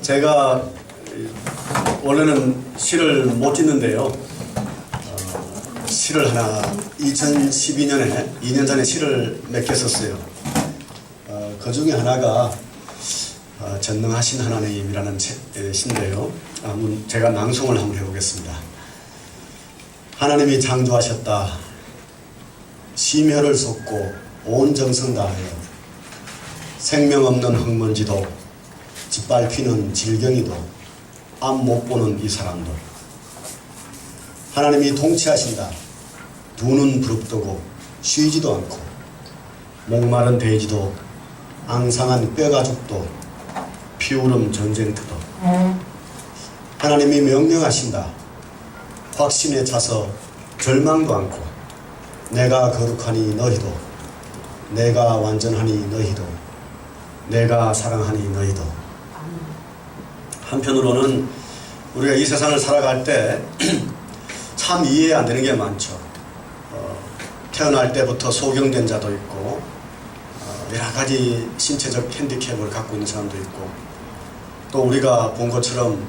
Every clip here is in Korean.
제가 원래는 시를 못 짓는데요. 시를 하나 2012년에 2년 전에 시를 몇 개 썼어요. 그 중에 하나가 전능하신 하나님이라는 시인데요. 제가 낭송을 한번 해보겠습니다. 하나님이 창조하셨다. 심혈을 쏟고 온 정성 다하여 생명 없는 흙먼지도 짓밟히는 질경이도 앞 못 보는 이 사람도 하나님이 통치하신다. 두 눈 부릅뜨고 쉬지도 않고 목마른 돼지도 앙상한 뼈가죽도 피울음 전쟁터도 하나님이 명령하신다. 확신에 차서 절망도 않고 내가 거룩하니 너희도 내가 완전하니 너희도 내가 사랑하니 너희도. 한편으로는 우리가 이 세상을 살아갈 때 참 이해 안 되는 게 많죠. 태어날 때부터 소경된 자도 있고 여러 가지 신체적 핸디캡을 갖고 있는 사람도 있고 또 우리가 본 것처럼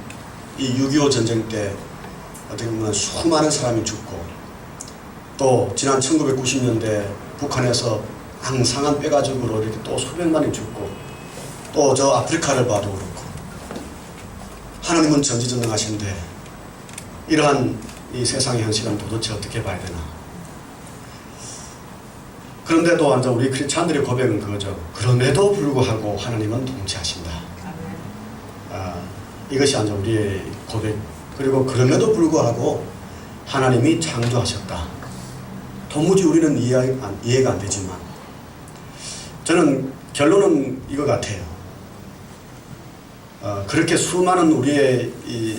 이 6.25 전쟁 때 어떻게 보면 수많은 사람이 죽고 또 지난 1990년대 북한에서 앙상한 뼈가죽으로 이렇게 또 수백만이 죽고 또 저 아프리카를 봐도 그렇고 하나님은 전지전능하신데 이러한 이 세상의 현실은 도대체 어떻게 봐야 되나. 그런데도 완전 우리 크리스찬들의 고백은 그거죠. 그럼에도 불구하고 하나님은 통치하신다. 이것이 완전 우리의 고백. 그리고 그럼에도 불구하고 하나님이 창조하셨다. 도무지 우리는 이해가 안 되지만 저는 결론은 이거 같아요. 그렇게 수많은 우리의 이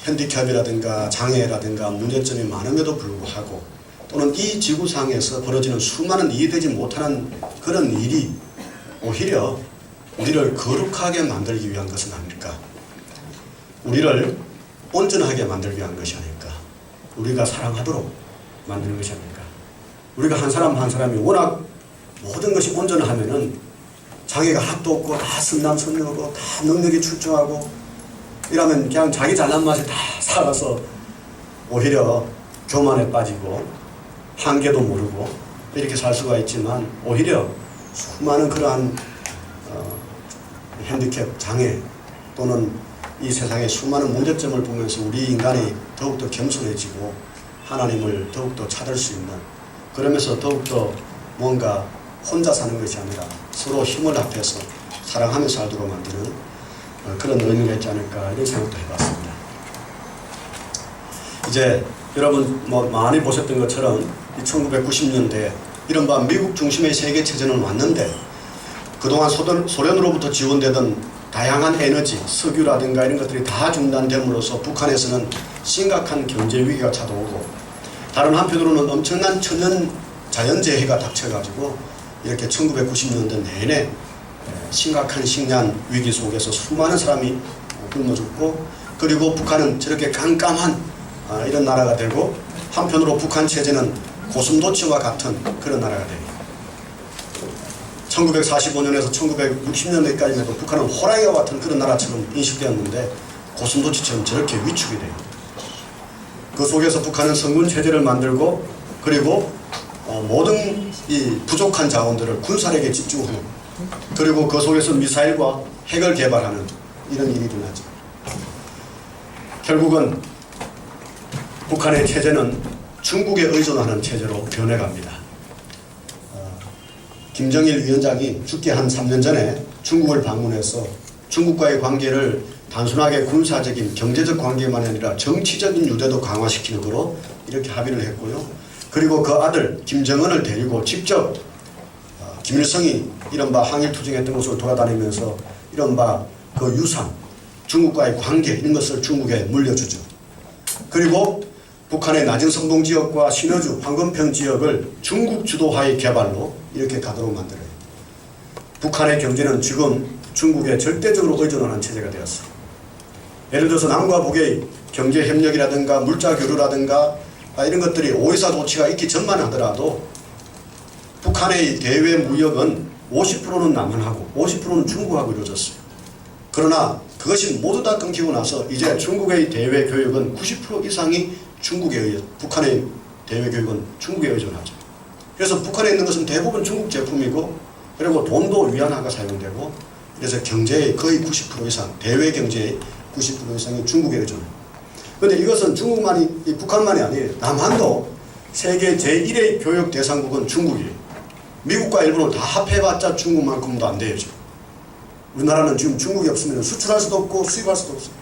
핸디캡이라든가 장애라든가 문제점이 많음에도 불구하고 또는 이 지구상에서 벌어지는 수많은 이해되지 못하는 그런 일이 오히려 우리를 거룩하게 만들기 위한 것은 아닐까. 우리를 온전하게 만들기 위한 것이 아닐까. 우리가 사랑하도록 만드는 것이 아닐까. 우리가 한 사람 한 사람이 워낙 모든 것이 온전하면은 장애가 하나도 없고 다 선남선녀고 다 능력이 출중하고 이러면 그냥 자기 잘난 맛에 다 살아서 오히려 교만에 빠지고 한계도 모르고 이렇게 살 수가 있지만 오히려 수많은 그러한 핸디캡, 장애 또는 이 세상의 수많은 문제점을 보면서 우리 인간이 더욱더 겸손해지고 하나님을 더욱더 찾을 수 있는 그러면서 더욱더 뭔가 혼자 사는 것이 아니라 서로 힘을 합해서 사랑하며 살도록 만드는 그런 의미가 있지 않을까 이런 생각도 해봤습니다. 이제 여러분 많이 보셨던 것처럼 1990년대 이른바 미국 중심의 세계체제는 왔는데 그동안 소련으로부터 지원되던 다양한 에너지, 석유라든가 이런 것들이 다 중단됨으로써 북한에서는 심각한 경제 위기가 찾아오고 다른 한편으로는 엄청난 천연 자연재해가 닥쳐가지고 이렇게 1990년대 내내 심각한 식량 위기 속에서 수많은 사람이 굶어 죽고 그리고 북한은 저렇게 깜깜한 이런 나라가 되고 한편으로 북한 체제는 고슴도치와 같은 그런 나라가 돼요. 1945년에서 1960년대까지만 해도 북한은 호랑이와 같은 그런 나라처럼 인식되었는데 고슴도치처럼 저렇게 위축이 돼요. 그 속에서 북한은 성군 체제를 만들고 그리고 모든 이 부족한 자원들을 군사력에 집중하는 그리고 그 속에서 미사일과 핵을 개발하는 이런 일이 일어나죠. 결국은 북한의 체제는 중국에 의존하는 체제로 변해갑니다. 김정일 위원장이 죽기 한 3년 전에 중국을 방문해서 중국과의 관계를 단순하게 군사적인 경제적 관계만이 아니라 정치적인 유대도 강화시키는 거로 이렇게 합의를 했고요. 그리고 그 아들 김정은을 데리고 직접 김일성이 이른바 항일투쟁했던 곳을 돌아다니면서 이른바 그 유산, 중국과의 관계 이런 것을 중국에 물려주죠. 그리고 북한의 낮은 성동 지역과 신의주, 황금평 지역을 중국 주도하의 개발로 이렇게 가도록 만들어요. 북한의 경제는 지금 중국에 절대적으로 의존하는 체제가 되었어요. 예를 들어서 남과 북의 경제협력이라든가 물자교류라든가 이런 것들이 오이사 조치가 있기 전만 하더라도 북한의 대외 무역은 50%는 남한하고 50%는 중국하고 이루어졌어요. 그러나 그것이 모두 다 끊기고 나서 이제 중국의 대외 교육은 90% 이상이 중국에 의해, 북한의 대외 교육은 중국에 의존하죠. 그래서 북한에 있는 것은 대부분 중국 제품이고, 그리고 돈도 위안화가 사용되고, 그래서 경제의 거의 90% 이상, 대외 경제의 90% 이상이 중국에 의존해요. 그런데 이것은 중국만이, 북한만이 아니에요. 남한도 세계 제1의 교육 대상국은 중국이에요. 미국과 일본은 다 합해봤자 중국만큼도 안 돼요, 지금. 우리나라는 지금 중국이 없으면 수출할 수도 없고 수입할 수도 없어요.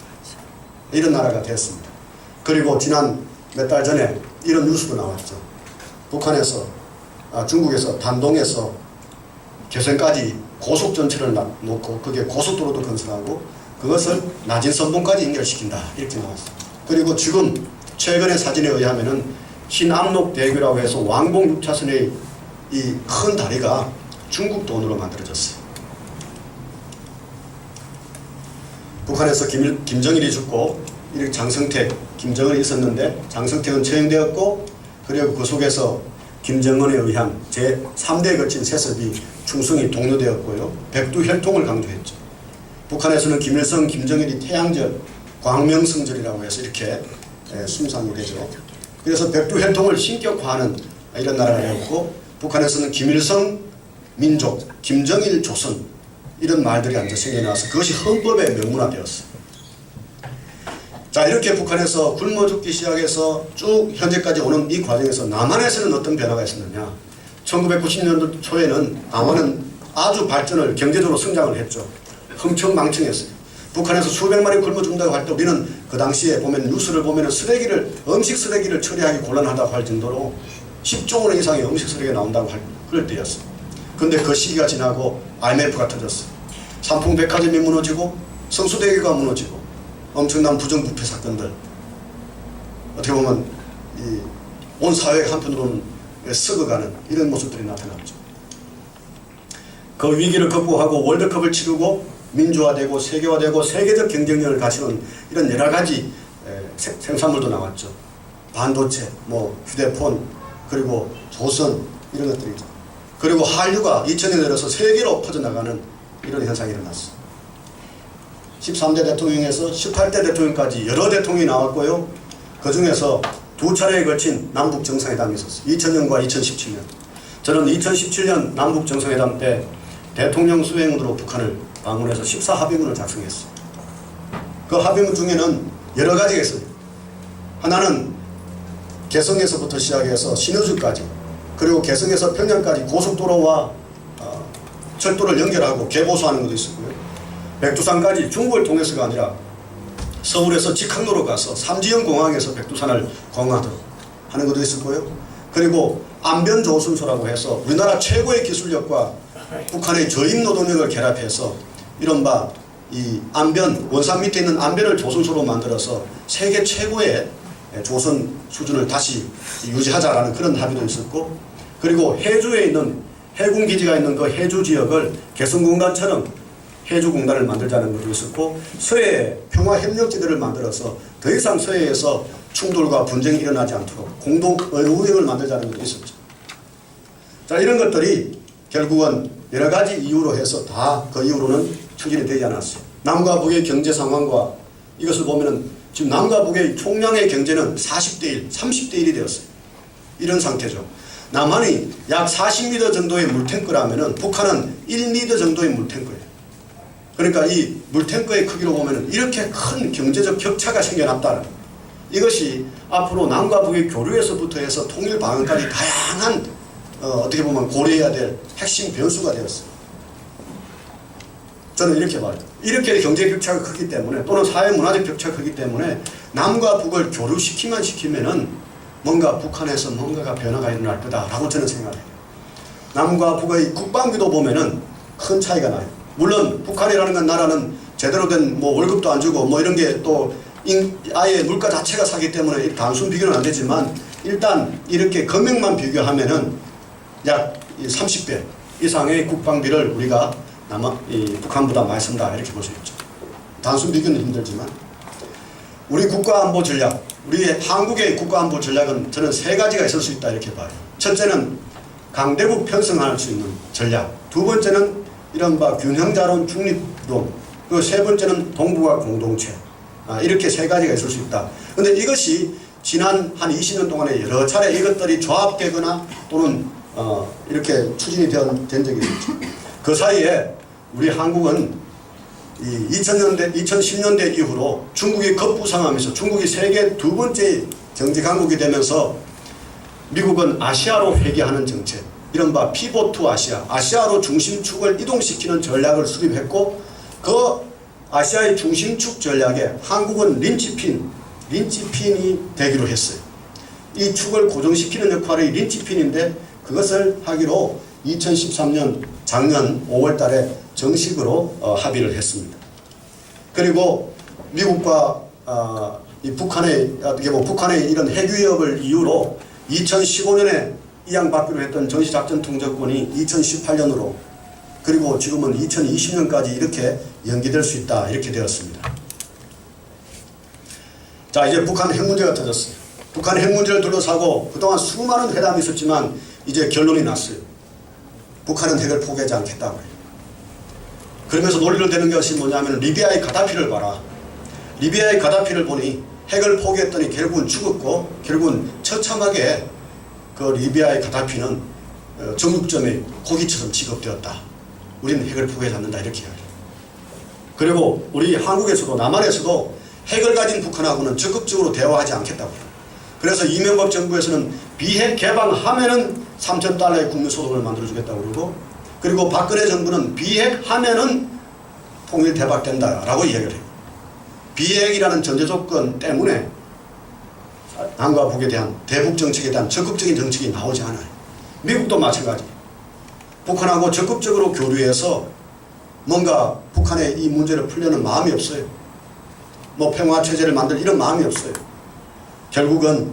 이런 나라가 됐습니다. 그리고 지난 몇 달 전에 이런 뉴스도 나왔죠. 북한에서, 중국에서 단동에서 개성까지 고속전철을 놓고 거기에 고속도로도 건설하고 그것을 낮은 선봉까지 연결시킨다. 이렇게 나왔어요. 그리고 지금 최근의 사진에 의하면은 신암록대교라고 해서 왕복 6차선의 이 큰 다리가 중국 돈으로 만들어졌어요. 북한에서 김정일이 죽고 이렇게 장성택, 김정은이 있었는데 장성택은 처형되었고, 그리고 그 속에서 김정은에 의한 제3대에 거친 세습이 충성이 독려되었고요. 백두혈통을 강조했죠. 북한에서는 김일성, 김정일이 태양절, 광명성절이라고 해서 이렇게 숭상이 되죠. 그래서 백두혈통을 신격화하는 이런 나라가 되었고, 북한에서는 김일성 민족, 김정일 조선 이런 말들이 앉아 생겨나서 그것이 헌법에 명문화되었어요. 자, 이렇게 북한에서 굶어 죽기 시작해서 쭉 현재까지 오는 이 과정에서 남한에서는 어떤 변화가 있었느냐. 1990년도 초에는 남한은 아주 발전을, 경제적으로 성장을 했죠. 흥청망청했어요. 북한에서 수백만이 굶어 죽는다고 할 때 우리는 그 당시에 보면 뉴스를 보면 음식 쓰레기를 처리하기 곤란하다고 할 정도로 10조 원 이상의 음식 쓰레기가 나온다고 할 그럴 때였어요. 근데 그 시기가 지나고 IMF가 터졌어요. 삼풍백화점이 무너지고 성수대교가 무너지고 엄청난 부정부패 사건들, 어떻게 보면 온 사회가 한편으로는 썩어가는 이런 모습들이 나타났죠. 그 위기를 극복하고 월드컵을 치르고 민주화되고 세계화되고 세계적 경쟁력을 갖추는 이런 여러 가지 생산물도 나왔죠. 반도체, 휴대폰, 그리고 조선 이런 것들이죠. 그리고 한류가 2000년에 들어서 세계로 퍼져나가는 이런 현상이 일어났어요. 13대 대통령에서 18대 대통령까지 여러 대통령이 나왔고요. 그 중에서 두 차례에 걸친 남북 정상회담이 있었어요. 2000년과 2017년. 저는 2017년 남북 정상회담 때 대통령 수행으로 북한을 방문해서 14합의문을 작성했어요. 그 합의문 중에는 여러 가지가 있어요. 하나는 개성에서부터 시작해서 신의주까지, 그리고 개성에서 평양까지 고속도로와 철도를 연결하고 개보수하는 것도 있었고요. 백두산까지 중국을 통해서가 아니라 서울에서 직항로로 가서 삼지연 공항에서 백두산을 공항하도록 하는 것도 있었고요. 그리고 안변조선소라고 해서 우리나라 최고의 기술력과 북한의 저임 노동력을 결합해서 이른바 이 안변, 원산 밑에 있는 안변을 조선소로 만들어서 세계 최고의 조선 수준을 다시 유지하자라는 그런 합의도 있었고, 그리고 해주에 있는 해군기지가 있는 그 해주 지역을 개성공단처럼 해주공단을 만들자는 것도 있었고, 서해 평화협력지대를 만들어서 더 이상 서해에서 충돌과 분쟁이 일어나지 않도록 공동 의무행을 만들자는 것도 있었죠. 자, 이런 것들이 결국은 여러 가지 이유로 해서 다 그 이후로는 추진이 되지 않았어요. 남과 북의 경제 상황과 이것을 보면은 지금 남과 북의 총량의 경제는 40대 1, 30대 1이 되었어요. 이런 상태죠. 남한이 약 40m 정도의 물탱크라면은 북한은 1m 정도의 물탱크예요. 그러니까 이 물탱크의 크기로 보면은 이렇게 큰 경제적 격차가 생겨났다는, 이것이 앞으로 남과 북의 교류에서부터 해서 통일 방안까지 다양한 어떻게 보면 고려해야 될 핵심 변수가 되었어요. 저는 이렇게 봐요. 이렇게 경제 격차가 크기 때문에, 또는 사회 문화적 격차가 크기 때문에 남과 북을 교류시키면 시키면은 뭔가 북한에서 뭔가가 변화가 일어날 거다라고 저는 생각해요. 남과 북의 국방비도 보면은 큰 차이가 나요. 물론 북한이라는 건 나라는 제대로 된 월급도 안 주고 이런 게 또 아예 물가 자체가 사기 때문에 단순 비교는 안 되지만, 일단 이렇게 금액만 비교하면은 약 30배 이상의 국방비를 우리가 북한보다 많이 쓴다, 이렇게 볼 수 있죠. 단순 비교는 힘들지만, 우리 국가안보 전략, 우리 한국의 국가안보 전략은 저는 세 가지가 있을 수 있다, 이렇게 봐요. 첫째는 강대국 편성할 수 있는 전략, 두 번째는 이른바 균형자론 중립론, 그리고 세 번째는 동북아 공동체. 이렇게 세 가지가 있을 수 있다. 그런데 이것이 지난 한 20년 동안에 여러 차례 이것들이 조합되거나 또는 이렇게 추진이 된 적이 있었죠. 그 사이에 우리 한국은 이 2010년대 이후로 중국이 급부상하면서 중국이 세계 두 번째 경제 강국이 되면서 미국은 아시아로 회귀하는 정책, 이른바 피봇 투 아시아, 아시아로 중심축을 이동시키는 전략을 수립했고, 그 아시아의 중심축 전략에 한국은 린치핀이 되기로 했어요. 이 축을 고정시키는 역할이 린치핀인데, 그것을 하기로 2013년 작년 5월 달에 정식으로 합의를 했습니다. 그리고 미국과 북한의 이런 핵 위협을 이유로 2015년에 이양받기로 했던 전시작전통제권이 2018년으로, 그리고 지금은 2020년까지 이렇게 연기될 수 있다, 이렇게 되었습니다. 자, 이제 북한 핵 문제가 터졌어요. 북한 핵 문제를 둘러싸고 그동안 수많은 회담이 있었지만 이제 결론이 났어요. 북한은 핵을 포기하지 않겠다고 해요. 그러면서 논리를 대는 것이 뭐냐면, 리비아의 가다피를 봐라. 리비아의 가다피를 보니 핵을 포기했더니 결국은 죽었고, 결국은 처참하게 그 리비아의 가다피는 정육점에 고기처럼 취급되었다. 우리는 핵을 포기하지 않는다, 이렇게 이야기해요. 그리고 우리 한국에서도, 남한에서도 핵을 가진 북한하고는 적극적으로 대화하지 않겠다고 해요. 그래서 이명박 정부에서는 비핵 개방하면은 $3,000의 국민소득을 만들어주겠다고 그러고, 그리고 박근혜 정부는 비핵하면은 통일 대박된다라고 이야기를 해요. 비핵이라는 전제 조건 때문에 남과 북에 대한 대북 정책에 대한 적극적인 정책이 나오지 않아요. 미국도 마찬가지. 북한하고 적극적으로 교류해서 뭔가 북한의 이 문제를 풀려는 마음이 없어요. 뭐 평화체제를 만들 이런 마음이 없어요. 결국은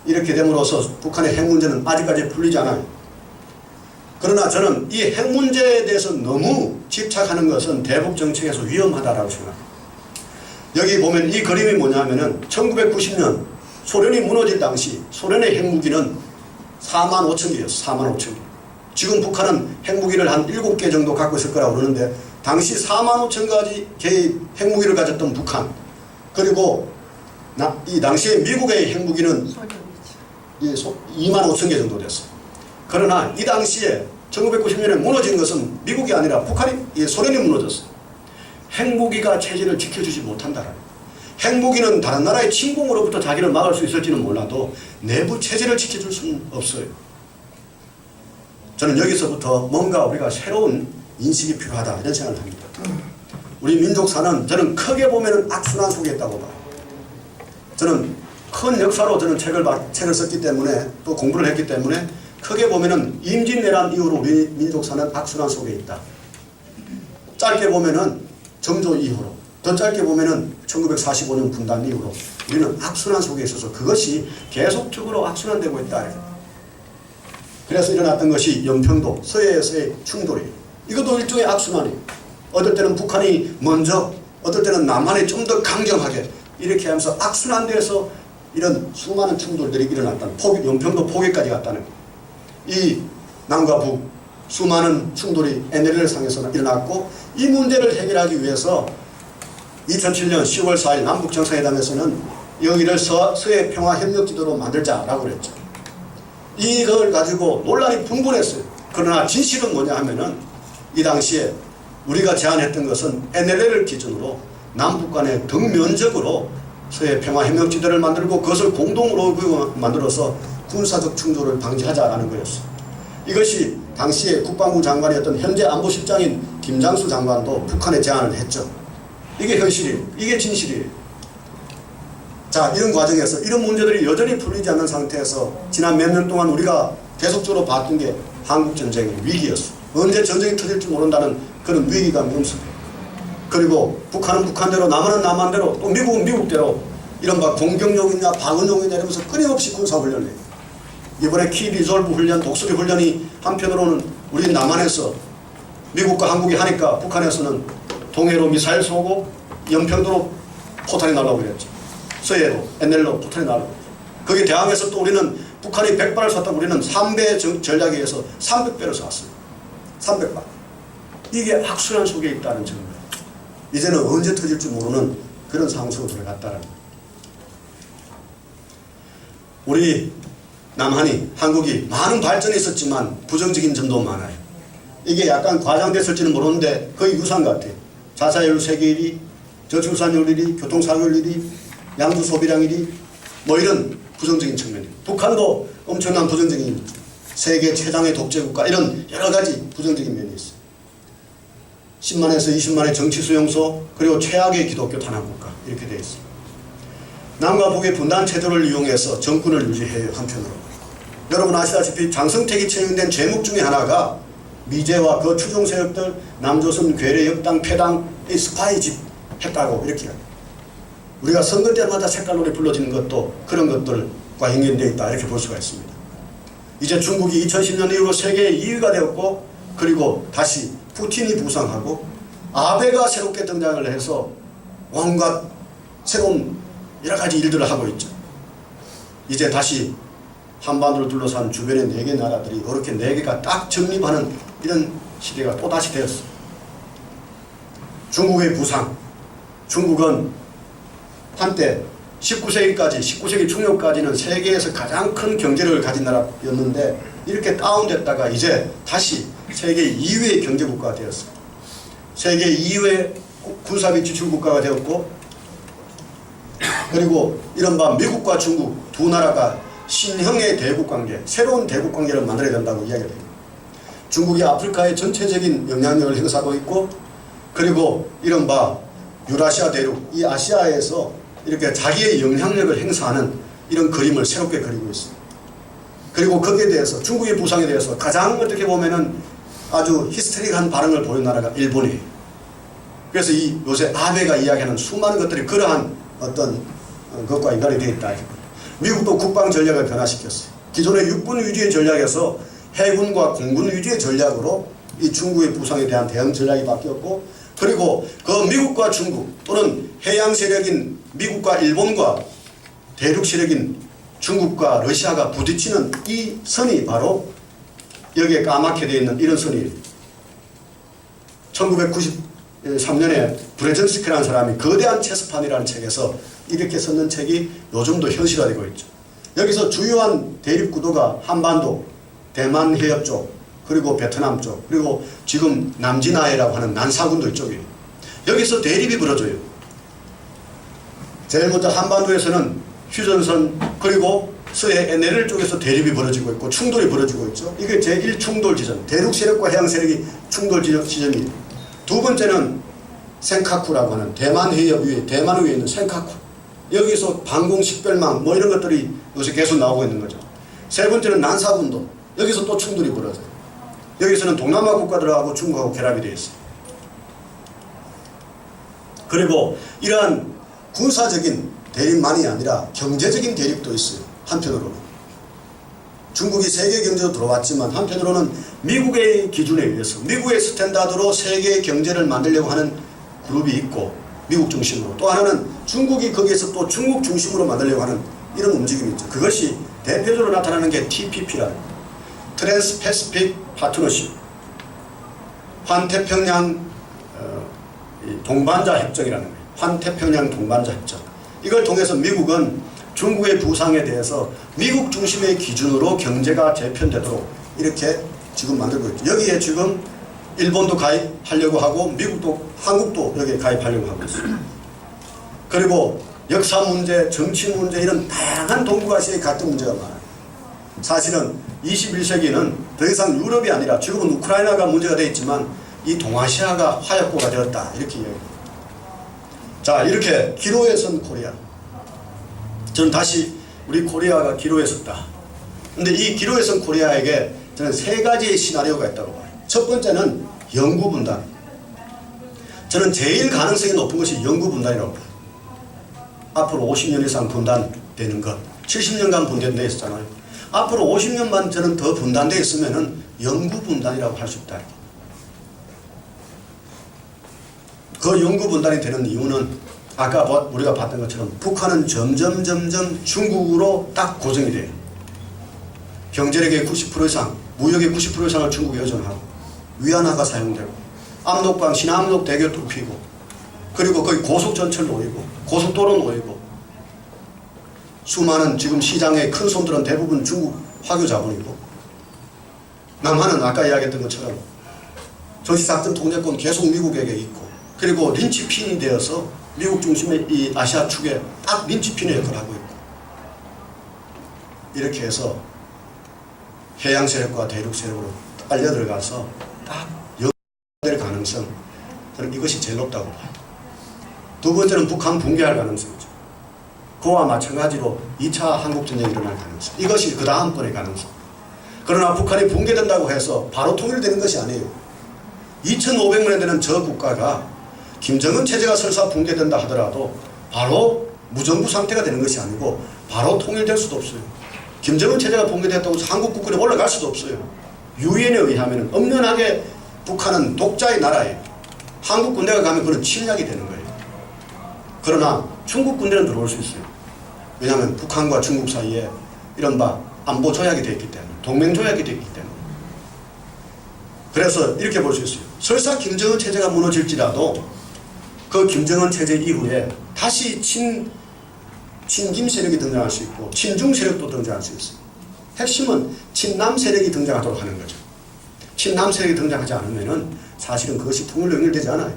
이렇게 됨으로써 북한의 핵 문제는 아직까지 풀리지 않아요. 그러나 저는 이 핵 문제에 대해서 너무 집착하는 것은 대북 정책에서 위험하다라고 생각합니다. 여기 보면 이 그림이 뭐냐면은 1990년 소련이 무너질 당시 소련의 핵무기는 45,000개였어요. 45,000개. 지금 북한은 핵무기를 한 7개 정도 갖고 있을 거라고 그러는데, 당시 45,000개의 핵무기를 가졌던 북한, 그리고 이 당시에 미국의 핵무기는 25,000개 정도 됐어요. 그러나 이 당시에 1990년에 무너진 것은 미국이 아니라 소련이 무너졌어요. 핵무기가 체제를 지켜주지 못한다. 핵무기는 다른 나라의 침공으로부터 자기를 막을 수 있을지는 몰라도 내부 체제를 지켜줄 수는 없어요. 저는 여기서부터 뭔가 우리가 새로운 인식이 필요하다, 이런 생각을 합니다. 우리 민족사는 저는 크게 보면 악순환 속에 있다고 봐요. 저는 큰 역사로 저는 책을 썼기 때문에, 또 공부를 했기 때문에, 크게 보면은 임진왜란 이후로 우리 민족사는 악순환 속에 있다. 짧게 보면은 정조 이후로, 더 짧게 보면은 1945년 분단 이후로 우리는 악순환 속에 있어서 그것이 계속적으로 악순환되고 있다. 그래서 일어났던 것이 연평도, 서해에서의 충돌이에요. 이것도 일종의 악순환이에요. 어떨 때는 북한이 먼저, 어떨 때는 남한이 좀 더 강경하게, 이렇게 하면서 악순환돼서 이런 수많은 충돌들이 일어났다는, 연평도 포기까지 갔다는 거예요. 이 남과 북 수많은 충돌이 NLL 상에서 일어났고, 이 문제를 해결하기 위해서 2007년 10월 4일 남북정상회담에서는 여기를 서해 평화협력지도로 만들자라고 그랬죠. 이걸 가지고 논란이 분분했어요. 그러나 진실은 뭐냐 하면은, 이 당시에 우리가 제안했던 것은 NLL을 기준으로 남북 간에 등면적으로 서해 평화협력지대를 만들고 그것을 공동으로 만들어서 군사적 충돌을 방지하자라는 거였어요. 이것이 당시에 국방부 장관이었던 현재 안보실장인 김장수 장관도 북한에 제안을 했죠. 이게 현실이에요. 이게 진실이에요. 자, 이런 과정에서 이런 문제들이 여전히 풀리지 않는 상태에서 지난 몇 년 동안 우리가 계속적으로 봤던 게 한국전쟁의 위기였어요. 언제 전쟁이 터질지 모른다는 그런 위기감이 엄습해요. 그리고 북한은 북한대로, 남한은 남한대로, 또 미국은 미국대로 이른바 공격용이냐 방어용이냐 이러면서 끊임없이 군사훈련을 해요. 이번에 키 리졸브 훈련, 독수리 훈련이 한편으로는 우리 남한에서 미국과 한국이 하니까 북한에서는 동해로 미사일 쏘고 연평도로 포탄이 날라오고 그랬죠. 서해로, NL로 포탄이 날라오고. 거기에 대항해서 또 우리는 북한이 100발을 쐈다고 우리는 3배 전략에 의해서 300배를 쐈어요. 300발. 이게 악순환 속에 있다는 증거예요. 이제는 언제 터질지 모르는 그런 상황 속으로 들어갔다는 거예요. 우리 남한이, 한국이 많은 발전이 있었지만 부정적인 점도 많아요. 이게 약간 과장됐을지는 모르는데 거의 유사한 것 같아요. 자사율 세계 1위, 저출산율 1위, 교통사고율 1위, 양주 소비량 1위, 뭐 이런 부정적인 측면이에요. 북한도 엄청난 부정적인 세계 최장의 독재국가, 이런 여러 가지 부정적인 면이 있어요. 10만에서 20만의 정치 수용소, 그리고 최악의 기독교 탄압국가, 이렇게 되어 있어요. 남과 북의 분단 체제를 이용해서 정권을 유지해요. 한편으로 여러분 아시다시피 장성택이 채용된 죄목 중에 하나가 미제와 그 추종 세력들, 남조선 괴뢰 역당 패당의 스파이짓 했다고 이렇게 해요. 우리가 선거 때마다 색깔놀이 불러지는 것도 그런 것들과 연결되어 있다, 이렇게 볼 수가 있습니다. 이제 중국이 2010년 이후로 세계 2위가 되었고, 그리고 다시 푸틴이 부상하고 아베가 새롭게 등장을 해서 온갖 새로운 여러 가지 일들을 하고 있죠. 이제 다시 한반도를 둘러싼 주변의 4개 나라들이 이렇게 4개가 딱 정립하는 이런 시대가 또다시 되었어요. 중국의 부상. 중국은 한때 19세기 중엽까지는 세계에서 가장 큰 경제력을 가진 나라였는데 이렇게 다운됐다가 이제 다시 세계 2위의 경제국가가 되었어요. 세계 2위의 군사비 지출국가가 되었고, 그리고 이른바 미국과 중국 두 나라가 신형의 대국관계, 새로운 대국관계를 만들어야 된다고 이야기를 해요. 중국이 아프리카의 전체적인 영향력을 행사하고 있고, 그리고 이른바 유라시아 대륙, 이 아시아에서 이렇게 자기의 영향력을 행사하는 이런 그림을 새롭게 그리고 있어요. 그리고 거기에 대해서, 중국의 부상에 대해서 가장 어떻게 보면은 아주 히스테릭한 반응을 보인 나라가 일본이에요. 그래서 이 요새 아베가 이야기하는 수많은 것들이 그러한 어떤 것과 연관이 되어 있다. 미국도 국방 전략을 변화시켰어요. 기존의 육군 위주의 전략에서 해군과 공군 위주의 전략으로 이 중국의 부상에 대한 대응 전략이 바뀌었고, 그리고 그 미국과 중국 또는 해양 세력인 미국과 일본과 대륙 세력인 중국과 러시아가 부딪히는 이 선이 바로 여기에 까맣게 되어 있는 이런 선이에요. 1993년에 브레전스키라는 사람이 거대한 체스판이라는 책에서 이렇게 썼는 책이 요즘도 현실화되고 있죠. 여기서 주요한 대립 구도가 한반도, 대만 해협 쪽, 그리고 베트남 쪽, 그리고 지금 남진아해라고 하는 난사군도 이쪽이에요. 여기서 대립이 벌어져요. 제일 먼저 한반도에서는 휴전선, 그리고 서해 NLL 쪽에서 대립이 벌어지고 있고 충돌이 벌어지고 있죠. 이게 제1충돌 지점, 대륙 세력과 해양 세력이 충돌 지점이에요. 두 번째는 센카쿠라고 하는 대만 해협 위에, 대만 위에 있는 센카쿠. 여기서 방공 식별망 뭐 이런 것들이 요새 계속 나오고 있는 거죠. 세 번째는 난사군도. 여기서 또 충돌이 벌어져요. 여기서는 동남아 국가들하고 중국하고 결합이 되어 있어요. 그리고 이러한 군사적인 대립만이 아니라 경제적인 대립도 있어요. 한편으로는 중국이 세계 경제로 들어왔지만 한편으로는 미국의 기준에 의해서, 미국의 스탠다드로 세계의 경제를 만들려고 하는 그룹이 있고, 미국 중심으로, 또 하나는 중국이 거기에서 또 중국 중심으로 만들려고 하는 이런 움직임이 있죠. 그것이 대표적으로 나타나는 게 TPP라는 트랜스패시픽 파트너십, 환태평양 동반자 협정이라는 거예요. 환태평양 동반자 협정. 이걸 통해서 미국은 중국의 부상에 대해서 미국 중심의 기준으로 경제가 재편되도록 이렇게 지금 만들고 있죠. 여기에 지금 일본도 가입하려고 하고 미국도, 한국도 여기에 가입하려고 하고 있어요. 그리고 역사 문제, 정치 문제, 이런 다양한 동북아시아의 갈등 문제가 많아요. 사실은 21세기는 더 이상 유럽이 아니라, 지금은 우크라이나가 문제가 되어 있지만 이 동아시아가 화약고가 되었다, 이렇게 이야기합니다. 자, 이렇게 기로에 선 코리아. 저는 다시 우리 코리아가 기로에 섰다. 근데 이 기로에 선 코리아에게 저는 3가지의 시나리오가 있다고 봐요. 첫 번째는 영구 분단. 저는 제일 가능성이 높은 것이 영구 분단이라고 봐요. 앞으로 50년 이상 분단되는 것. 70년간 분단되어 있었잖아요. 앞으로 50년만 저는 더 분단되어 있으면은 영구 분단이라고 할 수 있다. 그 영구 분단이 되는 이유는 아까 우리가 봤던 것처럼 북한은 점점 중국으로 딱 고정이 돼요. 경제력의 90% 이상, 무역의 90% 이상을 중국에 의존하고, 위안화가 사용되고, 압록강, 신암록 대교 뚫히고, 그리고 거기 고속전철 놓이고 고속도로 놓이고 수많은 지금 시장의 큰 손들은 대부분 중국 화교 자본이고 남한은 아까 이야기했던 것처럼 전시작전 통제권 계속 미국에게 있고 그리고 린치핀이 되어서 미국 중심의 이 아시아 축에 딱 린치핀의 역할을 하고 있고 이렇게 해서 해양 세력과 대륙 세력으로 빨려 들어가서 딱 연결될 가능성 저는 이것이 제일 높다고 봐요. 두 번째는 북한 붕괴할 가능성이죠. 그와 마찬가지로 2차 한국전쟁이 일어날 가능성. 이것이 그 다음번의 가능성. 그러나 북한이 붕괴된다고 해서 바로 통일되는 것이 아니에요. 2,500만에 되는 저 국가가 김정은 체제가 설사 붕괴된다 하더라도 바로 무정부 상태가 되는 것이 아니고 바로 통일될 수도 없어요. 김정은 체제가 붕괴됐다고 해서 한국 국군이 올라갈 수도 없어요. 유엔에 의하면 엄연하게 북한은 독자의 나라예요. 한국 군대가 가면 그건 침략이 되는 거예요. 그러나 중국 군대는 들어올 수 있어요. 왜냐하면 북한과 중국 사이에 이른바 안보 조약이 되어 있기 때문에 동맹 조약이 되어 있기 때문에 그래서 이렇게 볼 수 있어요. 설사 김정은 체제가 무너질지라도 그 김정은 체제 이후에 다시 친김 세력이 등장할 수 있고 친중 세력도 등장할 수 있어요. 핵심은 친남 세력이 등장하도록 하는 거죠. 친남 세력이 등장하지 않으면은 사실은 그것이 통일로 연결되지 않아요.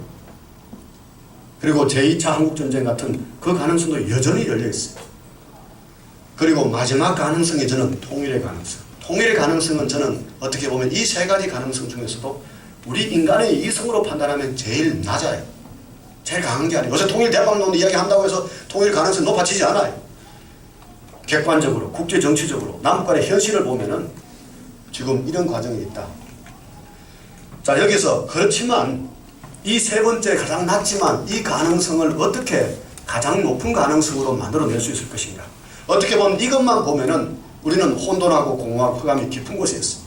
그리고 제2차 한국전쟁 같은 그 가능성도 여전히 열려있어요. 그리고 마지막 가능성이 저는 통일의 가능성. 통일의 가능성은 저는 어떻게 보면 이 세 가지 가능성 중에서도 우리 인간의 이성으로 판단하면 제일 낮아요. 제일 강한 게 아니에요. 요새 통일 대박론 이야기 한다고 해서 통일 가능성이 높아지지 않아요. 객관적으로 국제 정치적으로 남북 간의 현실을 보면은 지금 이런 과정이 있다. 자, 여기서 그렇지만 이 세 번째 가장 낮지만 이 가능성을 어떻게 가장 높은 가능성으로 만들어낼 수 있을 것인가. 어떻게 보면 이것만 보면은 우리는 혼돈하고 공허하고 흑암이 깊은 곳에 있어.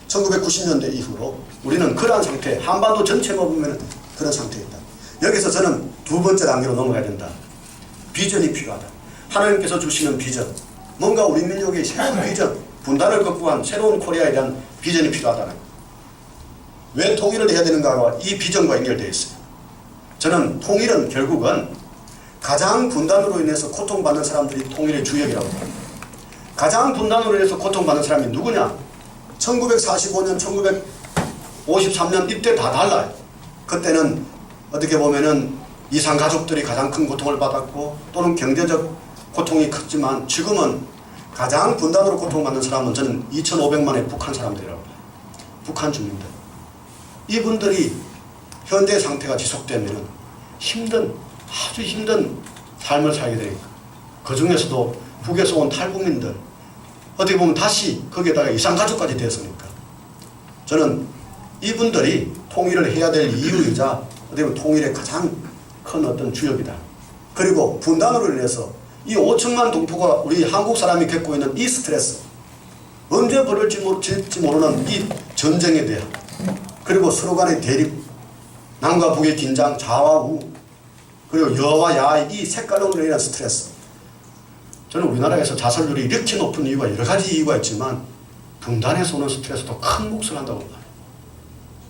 1990년대 이후로 우리는 그러한 상태, 한반도 전체만 보면은 그런 상태에 있다. 여기서 저는 두 번째 단계로 넘어가야 된다. 비전이 필요하다. 하나님께서 주시는 비전, 뭔가 우리 민족의 새로운 비전, 분단을 극복한 새로운 코리아에 대한 비전이 필요하다는 거예요. 왜 통일을 해야 되는가가 이 비전과 연결되어 있어요. 저는 통일은 결국은 가장 분단으로 인해서 고통받는 사람들이 통일의 주역이라고 합니다. 가장 분단으로 인해서 고통받는 사람이 누구냐? 1945년, 1953년 이때 다 달라요. 그때는 어떻게 보면은 이산 가족들이 가장 큰 고통을 받았고 또는 경제적 고통이 컸지만 지금은 가장 분단으로 고통받는 사람은 저는 2,500만의 북한 사람들이라고 봐요. 북한 주민들. 이분들이 현재 상태가 지속되면 아주 힘든 삶을 살게 되니까 그 중에서도 북에서 온 탈북민들 어떻게 보면 다시 거기에다가 이산가족까지 됐으니까 저는 이분들이 통일을 해야 될 이유이자 어떻게 보면 통일의 가장 큰 어떤 주역이다. 그리고 분단으로 인해서 이 5천만 동포가 우리 한국 사람이 겪고 있는 이 스트레스, 언제 벌어질지 모르는 이 전쟁에 대한, 그리고 서로 간의 대립, 남과 북의 긴장, 좌와 우, 그리고 여와 야의 이 색깔론으로 인한 스트레스. 저는 우리나라에서 자살률이 이렇게 높은 이유가 여러 가지 이유가 있지만 분단에서 오는 스트레스도 큰 몫을 한다고 봐요.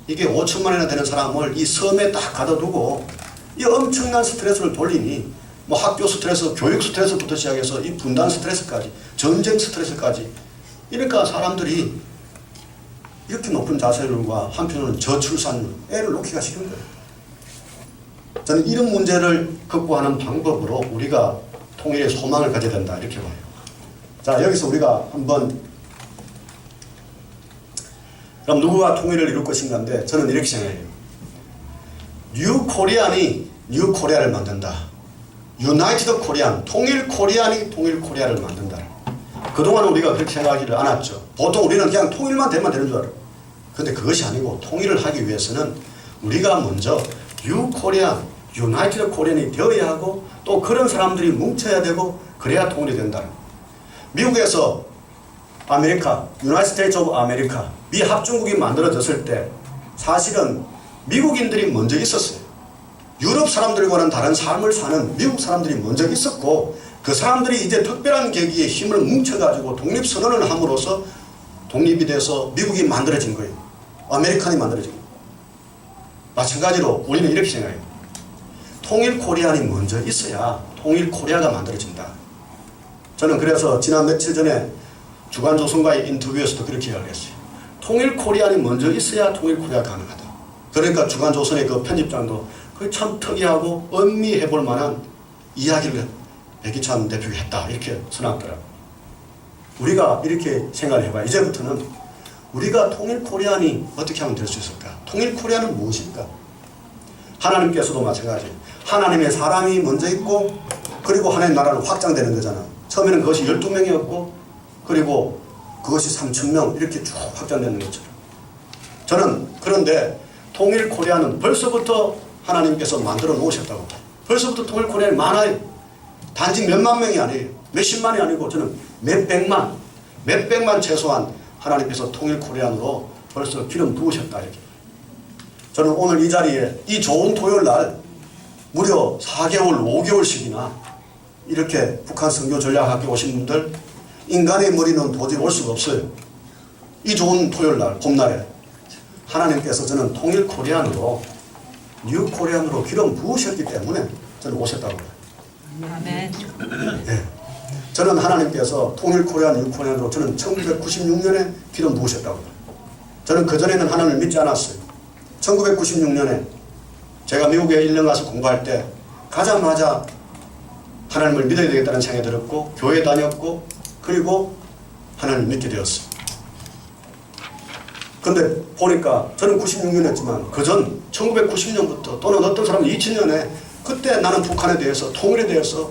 이게 5천만이나 되는 사람을 이 섬에 딱 가둬두고 이 엄청난 스트레스를 돌리니 뭐 학교 스트레스, 교육 스트레스부터 시작해서 이 분단 스트레스까지, 전쟁 스트레스까지, 이러니까 사람들이 이렇게 높은 자살률과 한편으로는 저출산율, 애를 놓기가 싫은 거예요. 저는 이런 문제를 극복하는 방법으로 우리가 통일의 소망을 가져야 된다, 이렇게 봐요. 자, 여기서 우리가 한번 그럼 누구가 통일을 이룰 것인가인데 저는 이렇게 생각해요. 뉴 코리안이 뉴 코리아를 만든다. 유나이티드 코리안, 통일 코리안이 통일 코리아를 만든다. 그동안 우리가 그렇게 생각하지를 않았죠. 보통 우리는 그냥 통일만 되면 되는 줄 알아요. 그런데 그것이 아니고 통일을 하기 위해서는 우리가 먼저 뉴 코리안, 유나이티드 코리안이 되어야 하고 또 그런 사람들이 뭉쳐야 되고 그래야 통일이 된다. 미국에서 아메리카, 유나이티드 스테이츠 오브 아메리카, 미 합중국이 만들어졌을 때 사실은 미국인들이 먼저 있었어요. 유럽 사람들과는 다른 삶을 사는 미국 사람들이 먼저 있었고 그 사람들이 이제 특별한 계기에 힘을 뭉쳐가지고 독립선언을 함으로써 독립이 돼서 미국이 만들어진 거예요. 아메리칸이 만들어진 거예요. 마찬가지로 우리는 이렇게 생각해요. 통일 코리안이 먼저 있어야 통일 코리아가 만들어진다. 저는 그래서 지난 며칠 전에 주간조선과의 인터뷰에서도 그렇게 이야기를 했어요. 통일 코리안이 먼저 있어야 통일 코리아가 가능하다. 그러니까 주간조선의 그 편집장도 그게 참 특이하고 음미해 볼 만한 이야기를 백이찬 대표가 했다. 이렇게 선언하더라고요. 우리가 이렇게 생각을 해봐요. 이제부터는 우리가 통일 코리안이 어떻게 하면 될 수 있을까? 통일 코리안은 무엇일까? 하나님께서도 마찬가지예요. 하나님의 사람이 먼저 있고 그리고 하나님의 나라는 확장되는 거잖아. 처음에는 그것이 12명이었고 그리고 그것이 3,000명 이렇게 쭉 확장되는 것처럼. 저는 그런데 통일 코리아는 벌써부터 하나님께서 만들어 놓으셨다고 봐요. 벌써부터 통일 코리아는 많아요. 단지 몇만 명이 아니에요. 몇십만이 아니고 저는 몇백만 최소한 하나님께서 통일 코리안으로 벌써 기름 부으셨다. 이렇게. 저는 오늘 이 자리에 이 좋은 토요일 날 무려 4개월, 5개월씩이나 이렇게 북한 선교 전략학교 오신 분들 인간의 머리는 도저히 올 수가 없어요. 이 좋은 토요일 날, 봄날에 하나님께서 저는 통일 코리안으로 뉴 코리안으로 기름 부으셨기 때문에 저는 오셨다고 봐요. 아멘. 네. 저는 하나님께서 통일 코리안, 뉴 코리안으로 저는 1996년에 기름 부으셨다고 봐요. 저는 그전에는 하나님을 믿지 않았어요. 1996년에 제가 미국에 1년 가서 공부할 때 가자마자 하나님을 믿어야 되겠다는 생각이 들었고 교회 다녔고 그리고 하나님을 믿게 되었어요. 근데 보니까 저는 96년이었지만 그전 1990년부터 또는 어떤 사람은 2000년에 그때 나는 북한에 대해서 통일에 대해서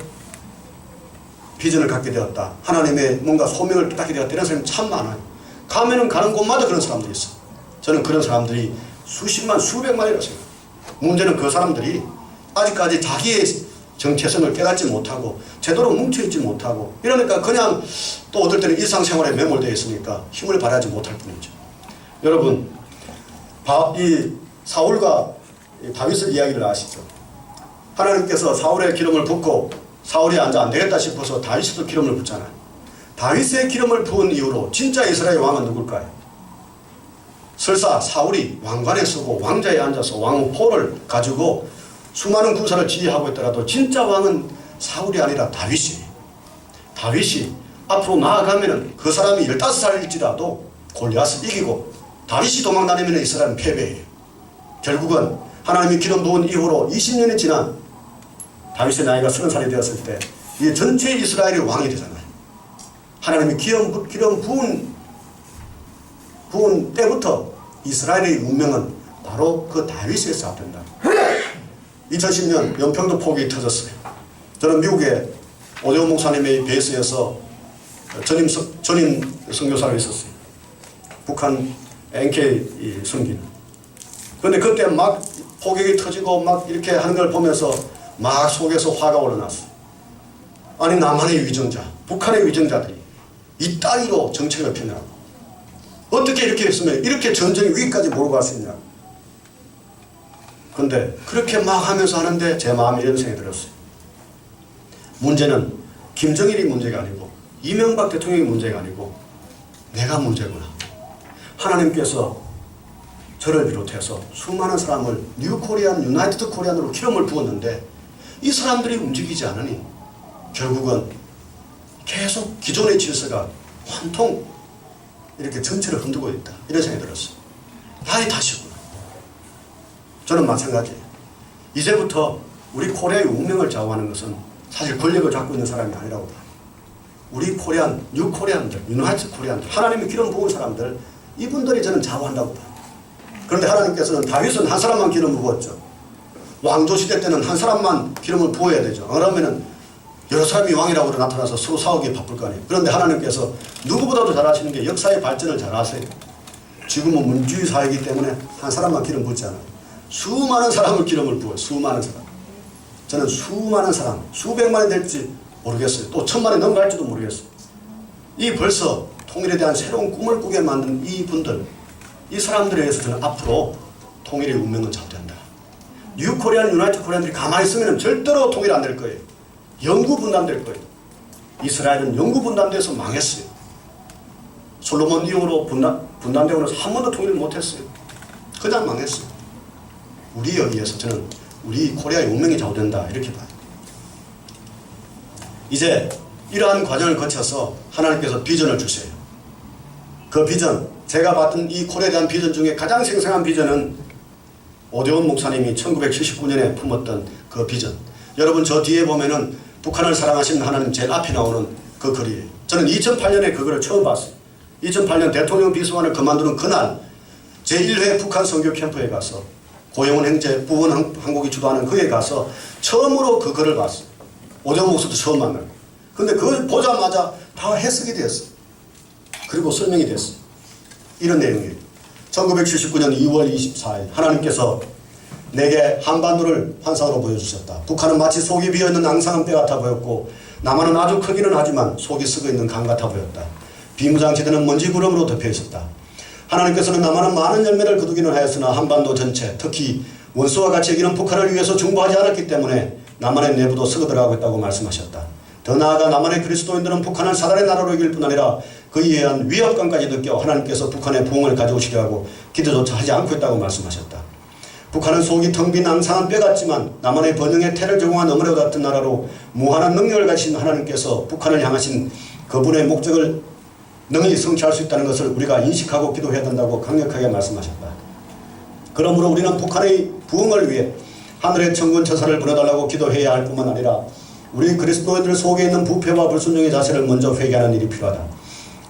비전을 갖게 되었다. 하나님의 뭔가 소명을 깨닫게 되었다. 이런 사람이 참 많아요. 가면은 가는 곳마다 그런 사람들이 있어요. 저는 그런 사람들이 수십만 수백만이라고 생각해요. 문제는 그 사람들이 아직까지 자기의 정체성을 깨닫지 못하고 제대로 뭉쳐있지 못하고 이러니까 그냥 또 어떨 때는 일상생활에 매몰되어 있으니까 힘을 발휘하지 못할 뿐이죠. 여러분 이 사울과 다윗의 이야기를 아시죠? 하나님께서 사울의 기름을 붓고 사울이 안 되겠다 싶어서 다윗에도 기름을 붓잖아요. 다윗의 기름을 부은 이후로 진짜 이스라엘 왕은 누굴까요? 설사 사울이 왕관에 서고 왕자에 앉아서 왕포를 가지고 수많은 군사를 지휘하고 있더라도 진짜 왕은 사울이 아니라 다윗이에요. 다윗이 앞으로 나아가면은 그 사람이 15살일지라도 골리앗을 이기고 다윗이 도망다니면 이스라엘은 패배해요. 결국은 하나님이 기름 부은 이후로 20년이 지난 다윗의 나이가 30살이 되었을 때 이 전체 이스라엘이 왕이 되잖아요. 하나님이 기름 부은 때부터 이스라엘의 운명은 바로 그 다윗에 시작된다. 2010년 연평도 포격이 터졌어요. 저는 미국에 오대훈 목사님의 베이스에서 전임 선교사로 있었어요. 북한 NK 선기는. 그런데 그때 막 포격이 터지고 막 이렇게 하는 걸 보면서 막 속에서 화가 올라났어요. 아니 남한의 위정자, 북한의 위정자들이 이따위로 정책을 펴냐고. 어떻게 이렇게 했으면 이렇게 전쟁의 위기까지 몰고 갈 수 있냐고. 근데 그렇게 막 하면서 하는데 제 마음에 이런 생각이 들었어요. 문제는 김정일이 문제가 아니고 이명박 대통령이 문제가 아니고 내가 문제구나. 하나님께서 저를 비롯해서 수많은 사람을 뉴 코리안, 유나이티드 코리안으로 기름을 부었는데 이 사람들이 움직이지 않으니 결국은 계속 기존의 질서가 환통 이렇게 전체를 흔들고 있다. 이런 생각이 들었어요. 나의 탓이구나. 저는 마찬가지예요. 이제부터 우리 코리아의 운명을 좌우하는 것은 사실 권력을 잡고 있는 사람이 아니라고 봐요. 우리 코리안, 뉴 코리안들, 유나이티드 코리안들, 하나님의 기름 부은 사람들, 이분들이 저는 좌우한다고 봐요. 그런데 하나님께서는 다윗은 한 사람만 기름을 부었죠. 왕조 시대 때는 한 사람만 기름을 부어야 되죠. 그러면은 여러 사람이 왕이라고 나타나서 서로 싸우기에 바쁠 거 아니에요. 그런데 하나님께서 누구보다도 잘하시는 게 역사의 발전을 잘하세요. 지금은 민주주의 사회이기 때문에 한 사람만 기름 붓지 않아요. 수많은 사람을 기름을 부어요. 수많은 사람. 저는 수많은 사람, 수백만이 될지 모르겠어요. 또 1000만이 넘어갈지도 모르겠어요. 이 벌써 통일에 대한 새로운 꿈을 꾸게 만든 이 분들, 이 사람들에 의해서 저는 앞으로 통일의 운명은 좌우된다. 뉴 코리안, 유나이티드 코리안들이 가만히 있으면 절대로 통일 안 될 거예요. 영구 분단될 거예요. 이스라엘은 영구 분단돼서 망했어요. 솔로몬 이후로 분단되고 나서 한 번도 통일을 못했어요. 그냥 망했어요. 우리에 의해서 저는 우리 코리아의 운명이 좌우된다 이렇게 봐요. 이제 이러한 과정을 거쳐서 하나님께서 비전을 주세요. 그 비전, 제가 봤던 이 코리아에 대한 비전 중에 가장 생생한 비전은 오대원 목사님이 1979년에 품었던 그 비전. 여러분 저 뒤에 보면은 북한을 사랑하시는 하나님 제일 앞에 나오는 그 글이에요. 저는 2008년에 그거를 처음 봤어요. 2008년 대통령 비서관을 그만두는 그날 제1회 북한 선교 캠프에 가서 고영훈 행제 부원 한국이 주도하는 그에 가서 처음으로 그 글을 봤어요. 오대원 목사도 처음 만나고. 근데 그걸 보자마자 다 해석이 됐어요. 그리고 설명이 됐어요. 이런 내용이에요. 1979년 2월 24일 하나님께서 내게 한반도를 환상으로 보여주셨다. 북한은 마치 속이 비어있는 앙상한 뼈 같아 보였고 남한은 아주 크기는 하지만 속이 썩어 있는 강 같아 보였다. 비무장지대는 먼지 구름으로 덮여 있었다. 하나님께서는 남한은 많은 열매를 거두기는 하였으나 한반도 전체 특히 원수와 같이 여기는 북한을 위해서 중보하지 않았기 때문에 남한의 내부도 썩어들어가고 있다고 말씀하셨다. 더 나아가 남한의 그리스도인들은 북한을 사단의 나라로 이길 뿐 아니라 그에 의한 위협감까지 느껴 하나님께서 북한의 부흥을 가져오시려 하고 기도조차 하지 않고 있다고 말씀하셨다. 북한은 속이 텅 빈 앙상한 뼈 같지만 남한의 번영에 태를 제공한 어머니와 같은 나라로 무한한 능력을 가지신 하나님께서 북한을 향하신 그분의 목적을 능히 성취할 수 있다는 것을 우리가 인식하고 기도해야 된다고 강력하게 말씀하셨다. 그러므로 우리는 북한의 부흥을 위해 하늘의 천군 천사를 보내달라고 기도해야 할 뿐만 아니라 우리 그리스도인들 속에 있는 부패와 불순종의 자세를 먼저 회개하는 일이 필요하다.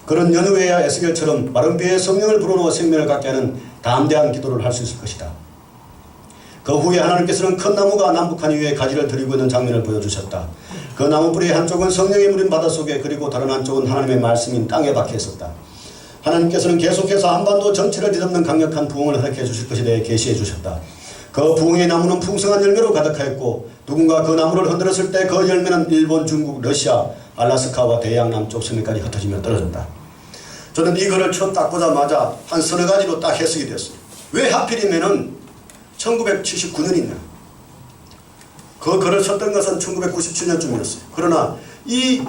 그런 연후에야 에스겔처럼 마른 뼈에 성령을 불어넣어 생명을 갖게 하는 담대한 기도를 할 수 있을 것이다. 그 후에 하나님께서는 큰 나무가 남북한 위에 가지를 들이고 있는 장면을 보여주셨다. 그 나무 뿌리 한쪽은 성령의 물인 바닷속에 그리고 다른 한쪽은 하나님의 말씀인 땅에 박혀 있었다. 하나님께서는 계속해서 한반도 전체를 뒤덮는 강력한 부흥을 허락해 주실 것에 대해 계시해 주셨다. 그 부흥의 나무는 풍성한 열매로 가득하였고 누군가 그 나무를 흔들었을 때 그 열매는 일본, 중국, 러시아, 알라스카와 대양 남쪽 섬에까지 흩어지며 떨어졌다. 저는 이 글을 처음 딱 보자마자 한 서너 가지로 딱 해석이 됐어요. 왜 하필이면은 1979년이냐. 그 글을 썼던 것은 1997년쯤이었어요. 그러나 이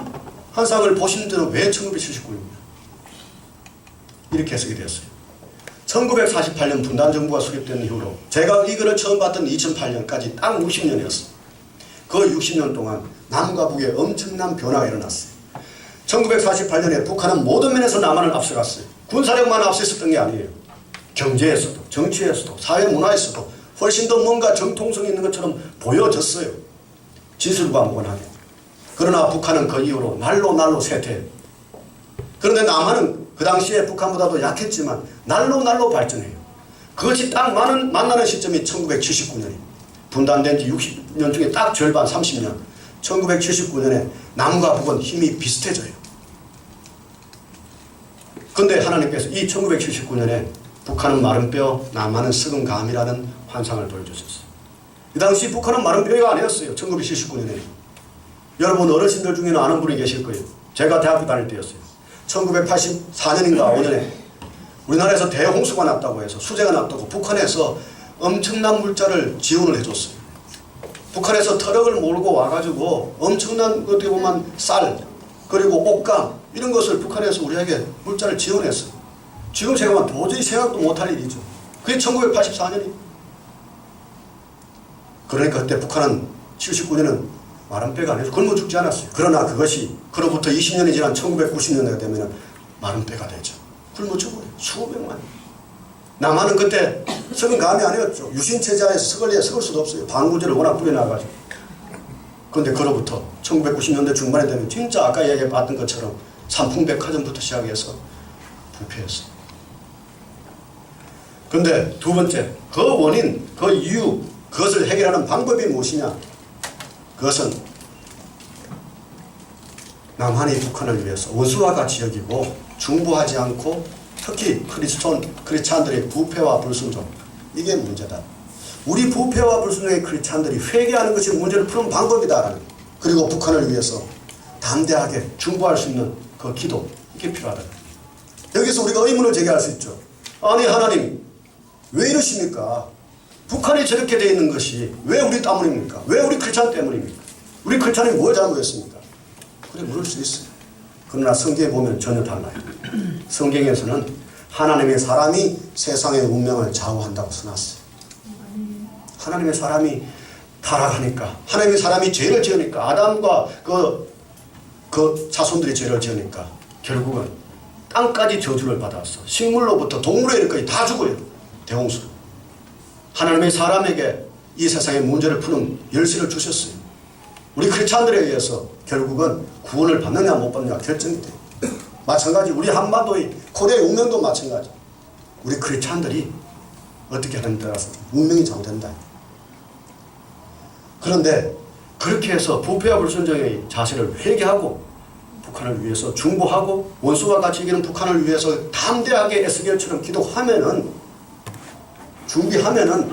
환상을 보신 저는 왜 1979년이냐. 이렇게 해석이 되었어요. 1948년 분단정부가 수립된 이후로 제가 이 글을 처음 봤던 2008년까지 딱 60년이었어요. 그 60년 동안 남과 북에 엄청난 변화가 일어났어요. 1948년에 북한은 모든 면에서 남한을 앞서갔어요. 군사력만 앞서 있었던 게 아니에요. 경제에서도 정치에서도 사회문화에서도 훨씬 더 뭔가 정통성이 있는 것처럼 보여졌어요. 진술과무관하게. 그러나 북한은 그 이후로 날로 쇠퇴해요. 그런데 남한은 그 당시에 북한보다도 약했지만 날로 발전해요. 그것이 딱 만나는 시점이 1979년이에요. 분단된 지 60년 중에 딱 절반 30년. 1979년에 남과 북은 힘이 비슷해져요. 그런데 하나님께서 이 1979년에 북한은 마른 뼈, 남한은 썩은 감이라는 환상을 보여주셨어요. 이 당시 북한은 마른 뼈가 아니었어요. 1979년에. 여러분 어르신들 중에는 아는 분이 계실 거예요. 제가 대학교 다닐 때였어요. 1984년인가 5년에 우리나라에서 대홍수가 났다고 해서 수재가 났다고 북한에서 엄청난 물자를 지원을 해줬어요. 북한에서 트럭을 몰고 와가지고 엄청난 어떻게 보면 쌀 그리고 옷감 이런 것을 북한에서 우리에게 물자를 지원했어요. 지금 생각하면 도저히 생각도 못할 일이죠. 그게 1984년이. 그러니까 그때 북한은 79년은 마른 뼈가 아니라 굶어 죽지 않았어요. 그러나 그것이 그로부터 20년이 지난 1990년대가 되면 마른 뼈가 되죠. 굶어 죽어요. 수백만. 남한은 그때 썩은 감이 아니었죠. 유신체제에서 썩을 수도 없어요. 방부제를 워낙 뿌려놔가지고. 그런데 그로부터 1990년대 중반에 되면 진짜 아까 얘기해봤던 것처럼 삼풍백화점부터 시작해서 부패했어요. 그런데 두 번째, 그 원인, 그 이유, 그것을 해결하는 방법이 무엇이냐? 그것은 남한이 북한을 위해서 원수와 같이 여기고 중보하지 않고 특히 크리스찬들의 부패와 불순종, 이게 문제다. 우리 부패와 불순종의 크리스찬들이 회개하는 것이 문제를 푸는 방법이다라는, 그리고 북한을 위해서 담대하게 중보할 수 있는 그 기도, 이게 필요하다. 여기서 우리가 의문을 제기할 수 있죠. 아니 하나님 왜 이러십니까? 북한이 저렇게 되어 있는 것이 왜 우리 때문입니까? 왜 우리 크리스찬 때문입니까? 우리 크리스찬이 뭘 잘못했습니까? 그래 물을 수 있어요. 그러나 성경에 보면 전혀 달라요. 성경에서는 하나님의 사람이 세상의 운명을 좌우한다고 써놨어요. 하나님의 사람이 타락하니까, 하나님이 사람이 죄를 지으니까, 아담과 그 자손들이 죄를 지으니까 결국은 땅까지 저주를 받았어. 식물로부터 동물에 이르기까지 다 죽어요. 대홍수. 하나님이 사람에게 이 세상의 문제를 푸는 열쇠를 주셨어요. 우리 크리스찬들에 의해서 결국은 구원을 받느냐 못 받느냐 결정이 돼요. 마찬가지 우리 한반도의 코리아의 운명도 마찬가지. 우리 크리스찬들이 어떻게 하느냐에 따라서 운명이 정된다. 그런데 그렇게 해서 부패와 불순종의 자세를 회개하고 북한을 위해서 중보하고 원수와 같이 이기는 북한을 위해서 담대하게 에스겔처럼 기도하면은, 준비하면은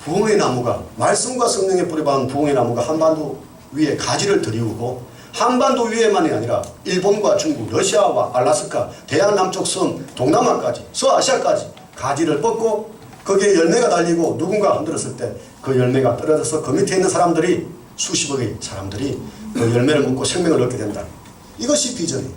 부흥의 나무가, 말씀과 성령의 뿌리 박은 부흥의 나무가 한반도 위에 가지를 들이우고, 한반도 위에만이 아니라 일본과 중국, 러시아와 알라스카, 대양 남쪽 섬, 동남아까지, 서아시아까지 가지를 뻗고 거기에 열매가 달리고 누군가 흔들었을 때 그 열매가 떨어져서 그 밑에 있는 사람들이, 수십억의 사람들이 그 열매를 먹고 생명을 얻게 된다. 이것이 비전이에요.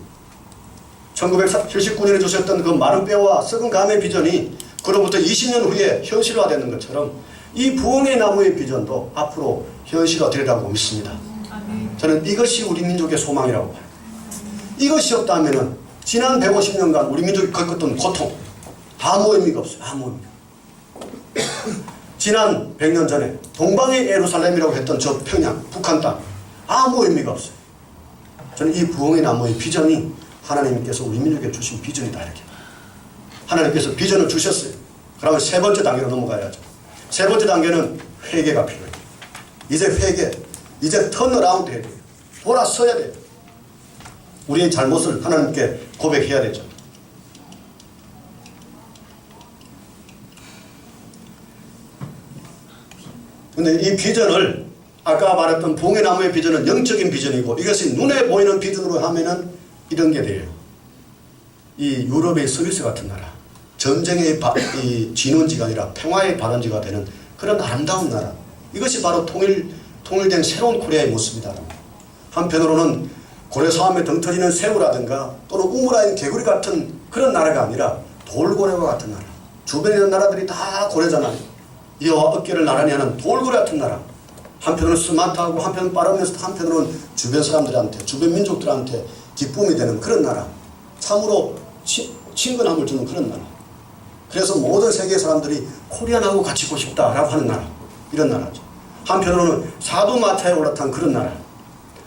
1979년에 주셨던 그 마른 뼈와 썩은 감의 비전이 그로부터 20년 후에 현실화되는 것처럼 이 부흥의 나무의 비전도 앞으로 현실화되리라고 믿습니다. 저는 이것이 우리 민족의 소망이라고 봐요. 이것이 없다면 지난 150년간 우리 민족이 겪었던 고통 아무 의미가 없어요. 아무 의미가. 지난 100년 전에 동방의 예루살렘이라고 했던 저 평양, 북한 땅 아무 의미가 없어요. 저는 이 부흥의 나무의 비전이 하나님께서 우리 민족에 주신 비전이다 이렇게. 하나님께서 비전을 주셨어요. 그러면 세 번째 단계로 넘어가야죠. 세 번째 단계는 회개가 필요해요. 이제 회개, 이제 턴어라운드 해야 돼요. 돌아서야 돼요. 우리의 잘못을 하나님께 고백해야 되죠. 근데 이 비전을, 아까 말했던 부흥의 나무의 비전은 영적인 비전이고, 이것이 눈에 보이는 비전으로 하면은 이런 게 돼요. 이 유럽의 스위스 같은 나라, 전쟁의 진원지가 아니라 평화의 발원지가 되는 그런 아름다운 나라. 이것이 바로 통일된 새로운 코리아의 모습이다. 한편으로는 고래싸움에 등 터지는 새우라든가 또는 우물아인 개구리 같은 그런 나라가 아니라 돌고래와 같은 나라. 주변에 있는 나라들이 다 고래잖아요. 이와 어깨를 나란히 하는 돌고래 같은 나라. 한편으로는 스마트하고 한편은 빠르면서 한편으로는 주변 사람들한테, 주변 민족들한테 기쁨이 되는 그런 나라. 참으로 친근함을 주는 그런 나라. 그래서 모든 세계 사람들이 코리안하고 같이 있고 싶다라고 하는 나라. 이런 나라죠. 한편으로는 사두마차에 올라탄 그런 나라.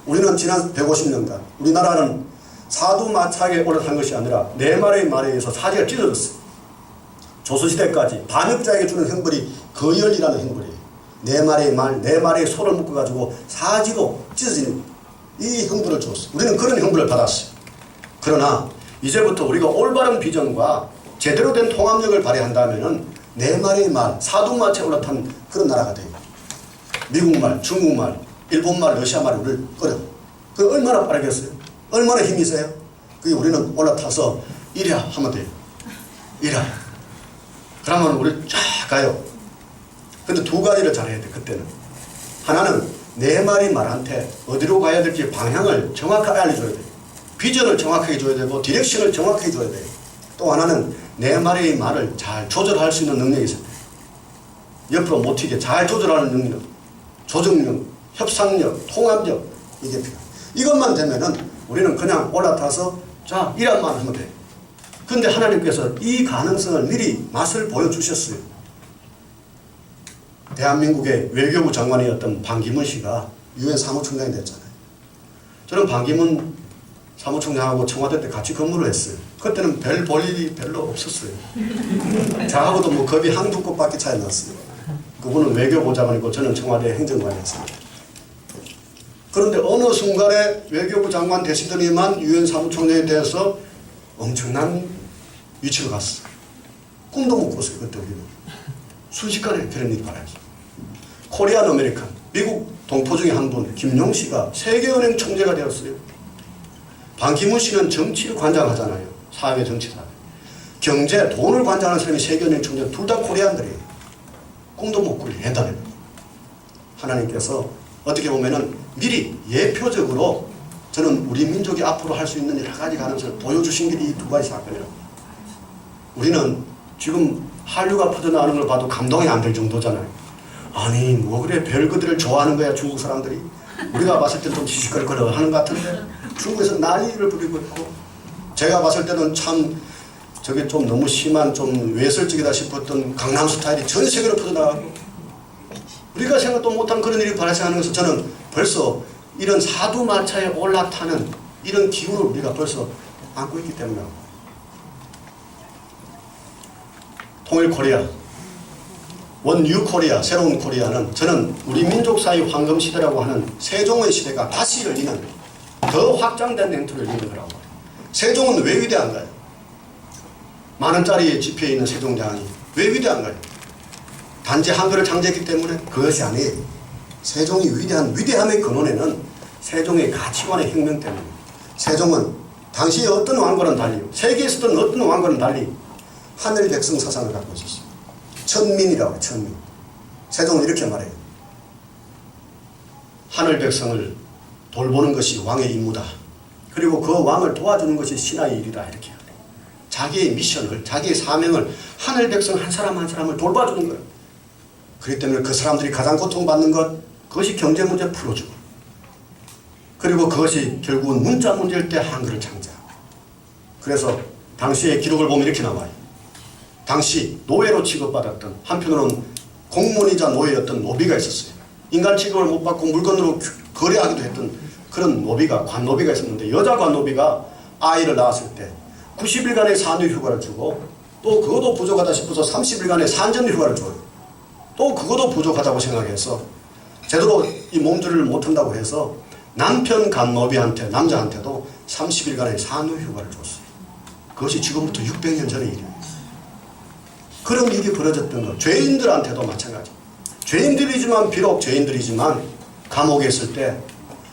우리는 지난 150년간 우리나라는 사두마차에 올라탄 것이 아니라 네 마리의 말에 의해서 사지가 찢어졌어요. 조선시대까지 반역자에게 주는 형벌이 거열이라는 형벌이에요. 네 마리의 말, 네 마리의 소를 묶어가지고 사지로 찢어지는 이 형벌을 줬어요. 우리는 그런 형벌을 받았어요. 그러나 이제부터 우리가 올바른 비전과 제대로 된 통합력을 발휘한다면은 네 마리의 말, 사두마차에 올라탄 그런 나라가 돼요. 미국말, 중국말, 일본말, 러시아말이 우리를 어려워. 그 얼마나 빠르겠어요? 얼마나 힘이 세요? 그게 우리는 올라타서 이랴 하면 돼요. 이랴. 그러면 우리 쫙 가요. 근데 두 가지를 잘해야 돼, 그때는. 하나는 네 마리 말한테 어디로 가야 될지 방향을 정확하게 알려줘야 돼. 비전을 정확하게 줘야 되고, 디렉션을 정확하게 줘야 돼. 또 하나는 네 마리의 말을 잘 조절할 수 있는 능력이 있어야 돼. 옆으로 못 튀게 잘 조절하는 능력, 조정력, 협상력, 통합력, 이게 필요해. 이것만 되면은 우리는 그냥 올라타서 자, 이란만 하면 돼. 근데 하나님께서 이 가능성을 미리 맛을 보여주셨어요. 대한민국의 외교부 장관이었던 반기문 씨가 유엔 사무총장이 됐잖아요. 저는 반기문 사무총장하고 청와대 때 같이 근무를 했어요. 그때는 별 볼 일이 별로 없었어요. 저하고도 뭐 겁이 한두 곳밖에 차이 났어요. 그분은 외교부 장관이고 저는 청와대 행정관이었습니다. 그런데 어느 순간에 외교부 장관 되시더니만 유엔 사무총장에 대해서 엄청난 위치로 갔어요. 꿈도 못 꿨어요. 그때 우리는. 순식간에 그런 일이 발생했어요. 코리안 아메리칸, 미국 동포 중에 한 분, 김용 씨가 세계은행 총재가 되었어요. 반기문 씨는 정치를 관장하잖아요. 사회 정치사. 경제, 돈을 관장하는 사람이 세계은행 총재, 둘 다 코리안들이에요. 꿈도 못 꾸리, 대단해요. 하나님께서 어떻게 보면은 미리 예표적으로 저는 우리 민족이 앞으로 할 수 있는 여러 가지 가능성을 보여주신 게 이 두 가지 사건이라고. 우리는 지금 한류가 퍼져나가는 걸 봐도 감동이 안 될 정도잖아요. 아니 뭐 그래 별그들을 좋아하는 거야 중국 사람들이. 우리가 봤을 때는 좀 시시껄껄 하는 것 같은데 중국에서 난리를 부리고 있고, 제가 봤을 때는 참 저게 좀 너무 심한 좀 외설적이다 싶었던 강남 스타일이 전 세계로 퍼져나가고, 우리가 생각도 못한 그런 일이 발생하는 것을 저는 벌써 이런 사두마차에 올라타는 이런 기운을 우리가 벌써 안고 있기 때문에. 통일 코리아, 원뉴 코리아, 새로운 코리아는 저는 우리 민족사의 황금시대라고 하는 세종의 시대가 다시 열리는 더 확장된 행토를 열리는 거라고. 세종은 왜 위대한가요? 만원짜리 지폐에 있는 세종대왕이 왜 위대한가요? 단지 한글을 창제했기 때문에? 그것이 아니에요. 세종이 위대함의 근원에는 세종의 가치관의 혁명 때문에. 세종은 당시 어떤 왕과는 달리, 세계에 있었던 어떤 왕과는 달리 하늘 백성 사상을 갖고 있었어요. 천민이라고 해요. 천민. 세종은 이렇게 말해요. 하늘 백성을 돌보는 것이 왕의 임무다. 그리고 그 왕을 도와주는 것이 신하의 일이다. 이렇게 해요. 자기의 미션을, 자기의 사명을 하늘 백성 한 사람 한 사람을 돌봐주는 거예요. 그렇기 때문에 그 사람들이 가장 고통받는 것, 그것이 경제 문제 풀어주고, 그리고 그것이 결국은 문자 문제일 때 한글을 창제하고. 그래서 당시의 기록을 보면 이렇게 나와요. 당시 노예로 취급받았던, 한편으로는 공무원이자 노예였던 노비가 있었어요. 인간 취급을 못 받고 물건으로 거래하기도 했던 그런 노비가, 관노비가 있었는데, 여자 관노비가 아이를 낳았을 때 90일간의 산후 휴가를 주고, 또 그것도 부족하다 싶어서 30일간의 산전 휴가를 줘요. 또 그것도 부족하다고 생각해서 제대로 이 몸조리를 못한다고 해서 남편 간노비한테, 남자한테도 30일간의 산후 휴가를 줬어요. 그것이 지금부터 600년 전의 일이에요. 그런 일이 벌어졌던 것. 죄인들한테도 마찬가지. 죄인들이지만, 비록 죄인들이지만 감옥에 있을 때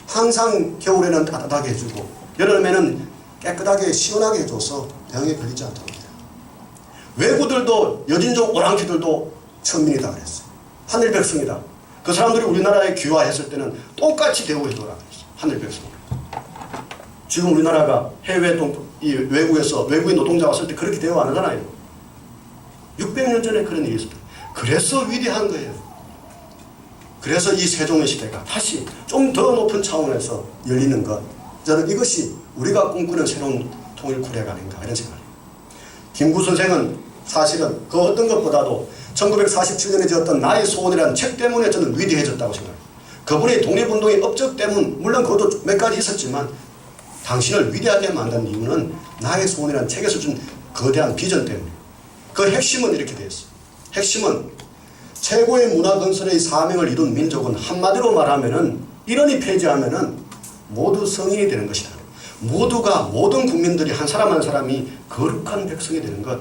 항상 겨울에는 따뜻하게 해주고 여름에는 깨끗하게 시원하게 해줘서 병에 걸리지 않도록 해요. 외구들도, 여진족 오랑캐들도 천민이다 그랬어요. 하늘 백성이다. 그 사람들이 우리나라에 귀화했을 때는 똑같이 대우해줘라 그랬어요. 하늘 백성. 지금 우리나라가 해외 이 외국에서 외국인 노동자 왔을 때 그렇게 대우 안 하잖아요. 600년 전에 그런 일이 있었다. 그래서 위대한 거예요. 그래서 이 세종의 시대가 다시 좀 더 높은 차원에서 열리는 것, 저는 이것이 우리가 꿈꾸는 새로운 통일 코리아가 아닌가 이런 생각을 해요. 김구 선생은 사실은 그 어떤 것보다도 1947년에 지었던 나의 소원이라는 책 때문에 저는 위대해졌다고 생각해요. 그분의 독립운동의 업적 때문, 물론 그것도 몇 가지 있었지만 당신을 위대하게 만든 이유는 나의 소원이라는 책에서 준 거대한 비전 때문에. 그 핵심은 이렇게 되어 있어요. 핵심은 최고의 문화 건설의 사명을 이룬 민족은 한마디로 말하면은, 이론이 폐지하면은 모두 성인이 되는 것이다. 모두가, 모든 국민들이 한 사람 한 사람이 거룩한 백성이 되는 것,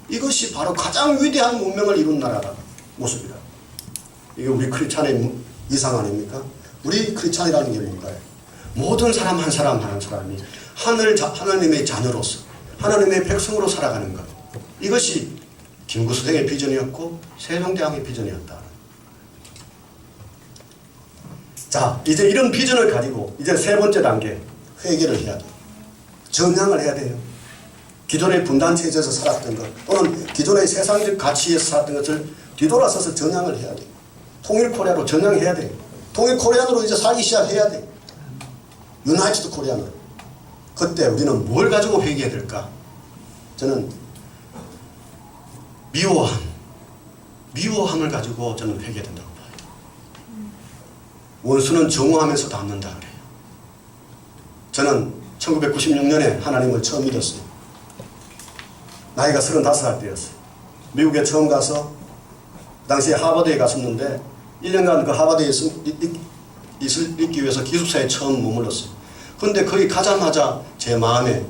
이것이 바로 가장 위대한 문명을 이룬 나라다 모습이다. 이게 우리 크리스찬의 이상 아닙니까? 우리 크리스찬이라는 게 뭔가요? 모든 사람 한 사람 한 사람이 하나님의 자녀로서, 하나님의 백성으로 살아가는 것, 이것이 김구 선생의 비전이었고 세종대왕의 비전이었다. 자, 이제 이런 비전을 가지고 이제 세 번째 단계 회개를 해야 돼요. 전향을 해야 돼요. 기존의 분단체제에서 살았던 것, 또는 기존의 세상적 가치에서 살았던 것을 뒤돌아서서 전향을 해야 돼요. 통일 코리아로 전향해야 돼요. 통일 코리안으로 이제 살기 시작해야 돼요. 유나이티드 코리안으로. 그때 우리는 뭘 가지고 회개해야 될까? 저는 미워함을 가지고 저는 회개해야 된다고 봐요. 원수는 정오하면서 닮는다 그래요. 저는 1996년에 하나님을 처음 믿었어요. 나이가 35살 때였어요. 미국에 처음 가서 그 당시에 하버드에 갔었는데 1년간 그 하버드에 있기 위해서 기숙사에 처음 머물렀어요. 그런데 거기 가자마자 제 마음에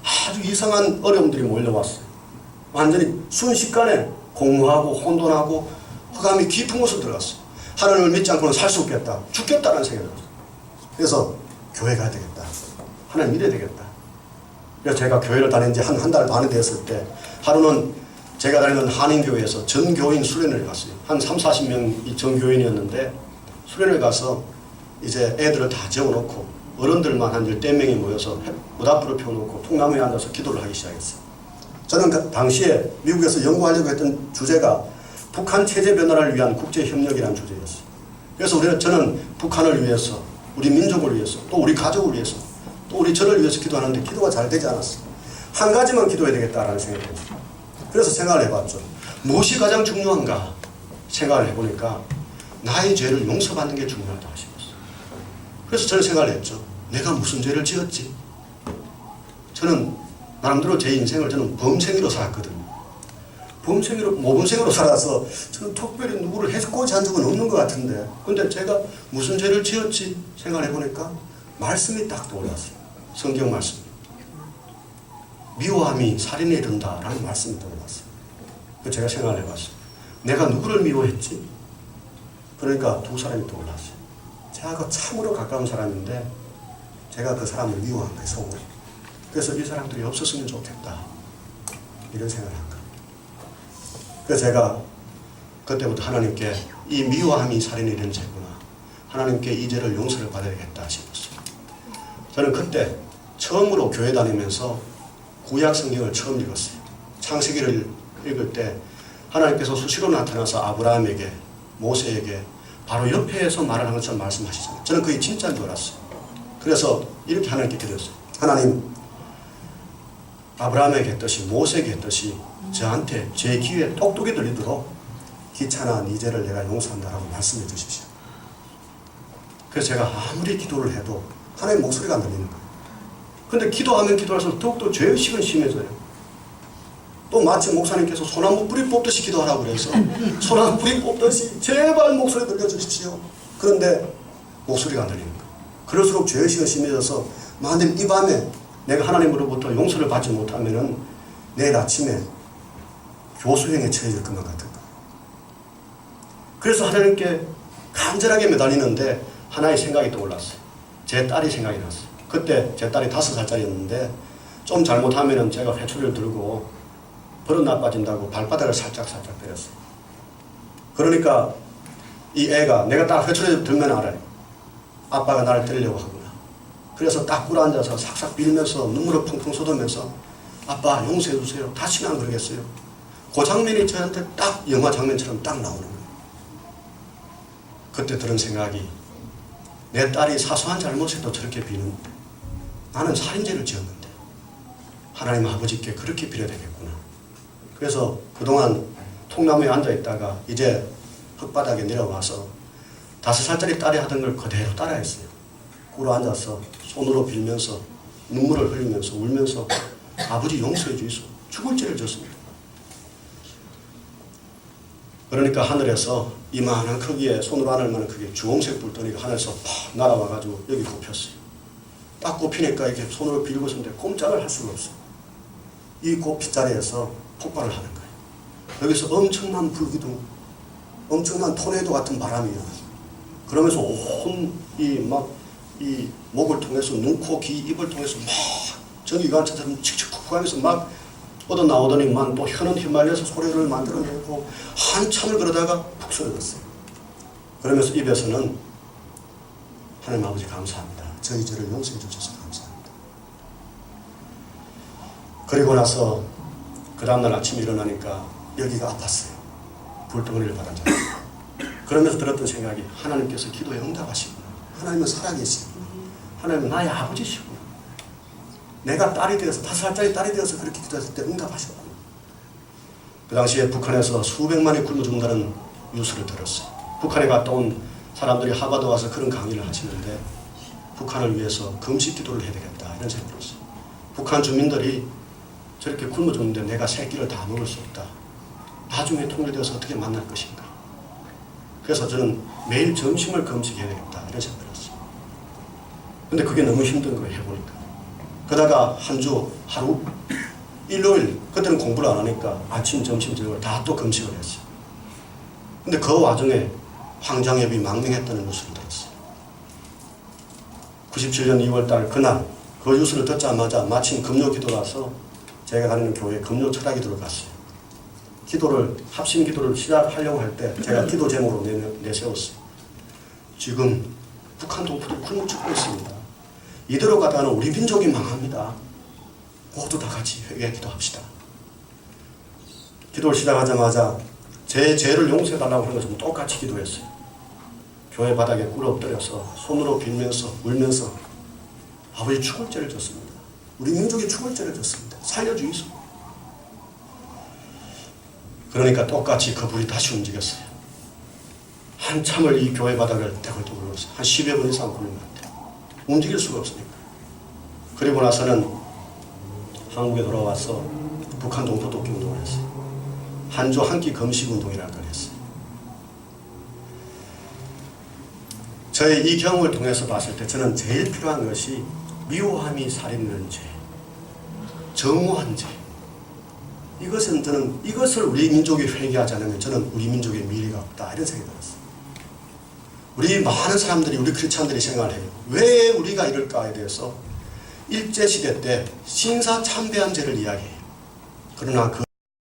아주 이상한 어려움들이 몰려왔어요. 완전히 순식간에 공허하고 혼돈하고 흑암이 깊은 곳으로 들어갔어요. 하나님을 믿지 않고는 살 수 없겠다. 죽겠다는 생각이 들었어요. 그래서 교회 가야 되겠다. 하나님 믿어야 되겠다. 그래서 제가 교회를 다닌 지 한 달 반이 됐을 때 하루는 제가 다니는 한인교회에서 전교인 수련회를 갔어요. 한 30-40명이 전교인이었는데 수련회 가서 이제 애들을 다 재워놓고 어른들만 한 10명이 모여서 문 앞으로 펴놓고 통나무에 앉아서 기도를 하기 시작했어요. 저는 그 당시에 미국에서 연구하려고 했던 주제가 북한 체제 변화를 위한 국제협력이라는 주제였어요. 그래서 저는 북한을 위해서, 우리 민족을 위해서, 또 우리 가족을 위해서, 또 우리 저를 위해서 기도하는데 기도가 잘 되지 않았어요. 한 가지만 기도해야 되겠다라는 생각이 들었어요. 그래서 생각을 해봤죠. 무엇이 가장 중요한가 생각을 해보니까 나의 죄를 용서받는 게 중요하다 싶었어요. 그래서 저는 생각을 했죠. 내가 무슨 죄를 지었지? 저는 나름대로 제 인생을 저는 범생이로 살았거든요. 모범생으로 살아서 저는 특별히 누구를 해코지 한 적은 없는 것 같은데, 근데 제가 무슨 죄를 지었지 생각을 해보니까 말씀이 딱 떠올랐어요. 성경 말씀. 미워함이 살인에 이른다라는 말씀이 떠올랐어요. 그래서 제가 생각을 해봤어요. 내가 누구를 미워했지? 그러니까 두 사람이 떠올랐어요. 제가 참으로 가까운 사람인데 제가 그 사람을 미워한 거예요, 속으로. 그래서 이 사람들이 없었으면 좋겠다, 이런 생각을 한 거예요. 그래서 제가 그때부터 하나님께 이 미워함이 살인에 이른 죄구나, 하나님께 이 죄를 용서를 받아야겠다 싶었어요. 저는 그때 처음으로 교회 다니면서 구약 성경을 처음 읽었어요. 창세기를 읽을 때 하나님께서 수시로 나타나서 아브라함에게, 모세에게 바로 옆에서 말하는 것처럼 말씀하시잖아요. 저는 그게 진짜인 줄 알았어요. 그래서 이렇게 하나님께 드렸어요. 하나님, 아브라함에게 했듯이 모세에게 했듯이 저한테 제 귀에 똑똑히 들리도록 귀찮아 네 죄를 내가 용서한다라고 말씀해 주십시오. 그래서 제가 아무리 기도를 해도 하나님 목소리가 안 들리는 거예요. 근데 기도하면 기도할수록 더욱더 죄의식은 심해져요. 또 마치 목사님께서 소나무 뿌리 뽑듯이 기도하라고 그래서 소나무 뿌리 뽑듯이 제발 목소리 들려주십시오. 그런데 목소리가 안 들리는 거예요. 그럴수록 죄의식은 심해져서 만약 이 밤에 내가 하나님으로부터 용서를 받지 못하면은 내일 아침에 교수형에 처해질 것만 같은 거예요. 그래서 하나님께 간절하게 매달리는데 하나의 생각이 떠올랐어요. 제 딸이 생각이 났어요. 그때 제 딸이 5살짜리였는데 좀 잘못하면은 제가 회초리를 들고 버릇 나빠진다고 발바닥을 살짝 때렸어요. 그러니까 이 애가 내가 딱 회초리를 들면 알아요. 아빠가 나를 때리려고 하구나. 그래서 딱 꿇어앉아서 삭삭 빌면서 눈물을 펑펑 쏟으면서 아빠 용서해 주세요. 다시는 안 그러겠어요. 그 장면이 저한테 딱 영화 장면처럼 딱 나오는 거예요. 그때 들은 생각이, 내 딸이 사소한 잘못에도 저렇게 비는, 나는 살인죄를 지었는데 하나님 아버지께 그렇게 빌어야 되겠구나. 그래서 그동안 통나무에 앉아있다가 이제 흙바닥에 내려와서 5살짜리 딸이 하던 걸 그대로 따라했어요. 꿇어 앉아서 손으로 빌면서 눈물을 흘리면서 울면서 아버지 용서해 주이소. 죽을 죄를 졌습니다. 그러니까 하늘에서 이만한 크기에, 손으로 안을 만한 크기에 주홍색 불덩이가 하늘에서 팍 날아와가지고 여기 굽혔어요. 딱 굽히니까 이렇게 손으로 빌고 있는데 꼼짝을 할 수가 없어요. 이 빗자리에서 폭발을 하는 거예요. 여기서 엄청난 불기둥, 엄청난 토네이도 같은 바람이 일어났어요. 그러면서 온 이 목을 통해서 눈, 코, 귀, 입을 통해서 막 전기관차처럼 칙칙 하면서 막 얻어 나오더니만 또 혀는 휘말려서 소리를 만들어내고 한참을 그러다가 푹 쓰러졌어요. 그러면서 입에서는 하나님 아버지 감사합니다. 저희 죄를 용서해 주셔서 감사합니다. 그리고 나서 그 다음날 아침에 일어나니까 여기가 아팠어요. 불덩어리를 받았잖아요. 그러면서 들었던 생각이, 하나님께서 기도에 응답하시구나. 하나님은 살아계시구나. 하나님은 나의 아버지시구나. 내가 딸이 되어서, 5살짜리 딸이 되어서 그렇게 기도했을 때 응답하셨구나. 그 당시에 북한에서 수백만이 굶어 죽는다는 뉴스를 들었어요. 북한에 갔다 온 사람들이 하버드 와서 그런 강의를 하시는데 북한을 위해서 금식 기도를 해야 되겠다, 이런 생각을 했어요. 북한 주민들이 저렇게 굶어 죽는데 내가 세 끼를 다 먹을 수 없다. 나중에 통일되어서 어떻게 만날 것인가. 그래서 저는 매일 점심을 금식해야 되겠다, 이런 생각을 했어요. 근데 그게 너무 힘든 거예요, 해보니까. 그러다가 한 주, 하루, 일요일, 그때는 공부를 안 하니까 아침, 점심, 저녁을 다 또 금식을 했어요. 근데 그 와중에 황장엽이 망명했다는 뉴스를 들었어요. 97년 2월달 그날 그 뉴스를 듣자마자 마침 금요 기도라서 제가 다니는 교회에 금요 철학 기도를 갔어요. 합심 기도를 시작하려고 할 때 제가 기도 제목으로 내세웠어요. 지금 북한 동포들 굶어 죽고 있습니다. 이대로 가다가는 우리 민족이 망합니다. 모두 다 같이 회개 기도합시다. 기도를 시작하자마자 제 죄를 용서해달라고 하는 것은 똑같이 기도했어요. 교회 바닥에 꿇어 엎드려서 손으로 빌면서 울면서 아버지 죽을 죄를 졌습니다. 우리 민족이 죽을 죄를 졌습니다. 살려주이소. 그러니까 똑같이 그 불이 다시 움직였어요. 한참을 이 교회 바닥을 대걸도 굴렀어요. 한 10여 분 이상 굴린 것 같아요. 움직일 수가 없으니까. 그리고 나서는 한국에 돌아와서 북한 동포독기 운동을 했어요. 한조 한 끼 금식 운동이라는 걸 했어요. 저의 이 경험을 통해서 봤을 때 저는 제일 필요한 것이 미워함이 살인하는 죄, 정오한 죄. 이것은 저는 이것을 우리 민족이 회개하지 않으면 저는 우리 민족의 미래가 없다 이런 생각이 들었어요. 우리 많은 사람들이 우리 크리스찬들이 생각을 해요. 왜 우리가 이럴까에 대해서 일제시대 때 신사참배한 죄를 이야기해요. 그러나 그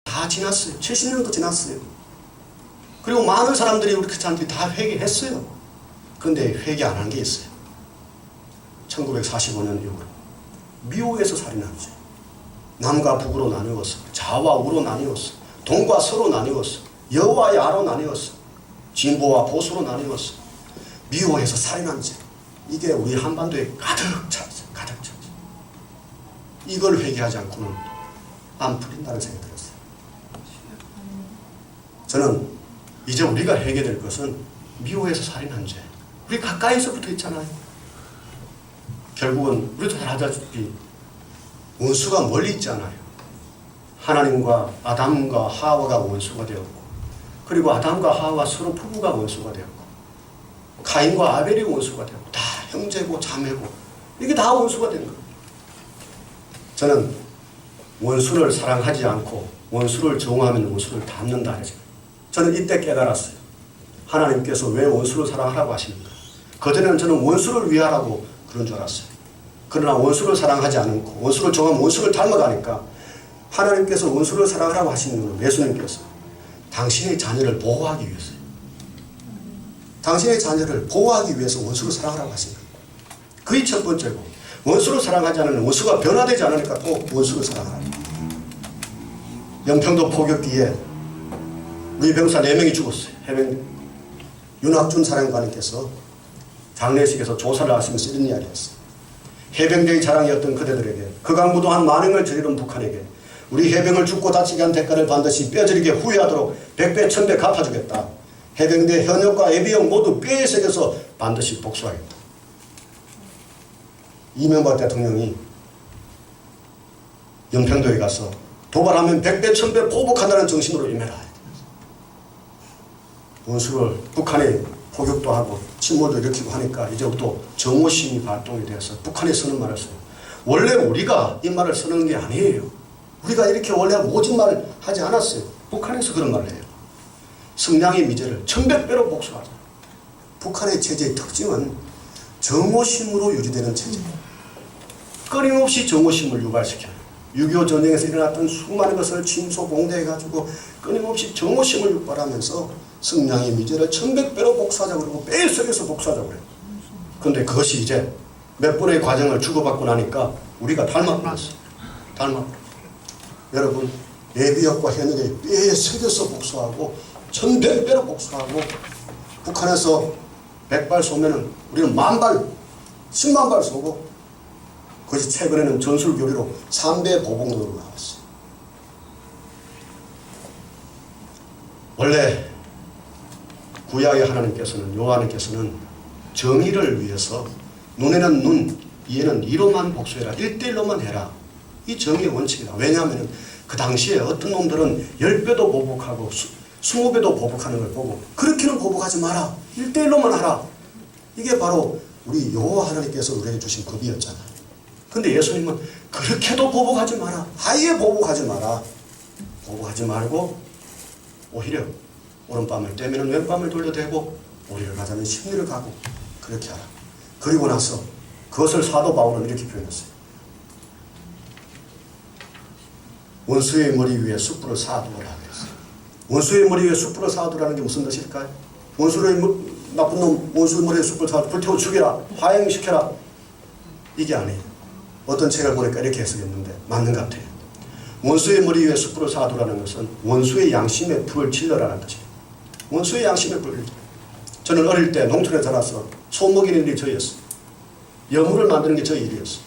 다 지났어요. 70년도 지났어요. 그리고 많은 사람들이 우리 크리스찬들이 다 회개했어요. 그런데 회개 안 한 게 있어요. 1945년 이후로 미호에서 살인한 죄. 남과 북으로 나뉘었어. 좌와 우로 나뉘었어. 동과 서로 나뉘었어. 여와 야로 나뉘었어. 진보와 보수로 나뉘었어. 미호에서 살인한 죄. 이게 우리 한반도에 가득 찼어요. 가득 찼어요. 이걸 회개하지 않고는 안 풀린다는 생각이 들었어요. 저는 이제 우리가 회개될 것은 미호에서 살인한 죄. 우리 가까이서 붙어 있잖아요. 결국은 우리도 잘 알다시피 원수가 멀리 있잖아요. 하나님과 아담과 하와가 원수가 되었고, 그리고 아담과 하와 서로 부부가 원수가 되었고, 가인과 아벨이 원수가 되었고, 다 형제고 자매고, 이게 다 원수가 된 거예요. 저는 원수를 사랑하지 않고 원수를 정오하면 원수를 닮는다 해서 저는 이때 깨달았어요. 하나님께서 왜 원수를 사랑하라고 하십니까? 그전에는 저는 원수를 위하라고 그런 줄 알았어요. 그러나 원수를 사랑하지 않고 원수를 정하면 원수를 닮아가니까 하나님께서 원수를 사랑하라고 하시는 이유는 예수님께서 당신의 자녀를 보호하기 위해서요. 당신의 자녀를 보호하기 위해서 원수를 사랑하라고 하신 거예요. 그게 첫 번째고, 원수를 사랑하지 않으면 원수가 변화되지 않으니까 또 원수를 사랑하라. 영평도 포격기에 우리 병사 4명이 죽었어요. 해병 윤학준 사령관님께서 장례식에서 조사를 하시면서 이런 이야기를 했어요. 해병대의 자랑이었던 그대들에게 극악무도한 만행을 저지른 북한에게 우리 해병을 죽고 다치게 한 대가를 반드시 뼈저리게 후회하도록 100배 1000배 갚아주겠다. 해병대 현역과 예비역 모두 뼈에 새겨서 반드시 복수하겠다. 이명박 대통령이 영평도에 가서 도발하면 100배 1000배 보복한다는 정신으로 임해라. 원수를 북한에 포격도 하고 침몰도 일으키고 하니까 이제부터 정오심이 발동이 되어서 북한에 쓰는 말을 써요. 원래 우리가 이 말을 쓰는 게 아니에요. 우리가 이렇게 원래 모진 말을 하지 않았어요. 북한에서 그런 말을 해요. 승량의 미제를 1100배로 복수하자. 북한의 체제의 특징은 정오심으로 유지되는 체제예요. 끊임없이 정오심을 유발시켜요. 6.25 전쟁에서 일어났던 수많은 것을 침소봉대해가지고 끊임없이 정오심을 유발하면서 승량의 미제를 1100배로 복수하자고 그러고 뼈에 썩여서 복수하자고 그래요. 그런데 그것이 이제 몇 번의 과정을 주고받고 나니까 우리가 닮아버렸어요. 닮아버렸어요. 여러분, 예비역과 현역의 뼈에 썩여서 복수하고 1100배로 복수하고, 북한에서 100발 쏘면은 우리는 10,000발, 10만 발 쏘고, 그것이 최근에는 전술교리로 3배 보복론으로 나왔어요. 원래 구약의 하나님께서는, 여호와님께서는 정의를 위해서 눈에는 눈, 이에는 이로만 복수해라. 1대1로만 해라. 이 정의의 원칙이다. 왜냐하면 그 당시에 어떤 놈들은 10배도 보복하고 20배도 보복하는 걸 보고, 그렇게는 보복하지 마라. 1대1로만 하라. 이게 바로 우리 여호와 하나님께서 우리에게 주신 법이었잖아요. 근데 예수님은 그렇게도 보복하지 마라. 아예 보복하지 마라. 보복하지 말고 오히려 오른밤을 떼면 왼밤을 돌려대고 오리를 가자면 십리를 가고 그렇게 하라. 그리고 나서 그것을 사도 바울은 이렇게 표현했어요. 원수의 머리 위에 숯불을 쌓아두라 그랬어요. 원수의 머리 위에 숯불을 쌓아두라는 게 무슨 뜻일까요? 원수의 나쁜 놈, 원수의 머리에 숯불을 쌓아 불태워 죽여라, 화형시켜라. 이게 아니에요. 어떤 책을 보니까 이렇게 해석했는데 맞는 것 같아요. 원수의 머리 위에 숯불을 쌓아두라는 것은 원수의 양심에 불을 질러라는 뜻이에요. 원수의 양심에 불을 질러. 저는 어릴 때 농촌에 자라서 소 먹이는 일이 저였어요. 여물을 만드는 게 저의 일이었어요.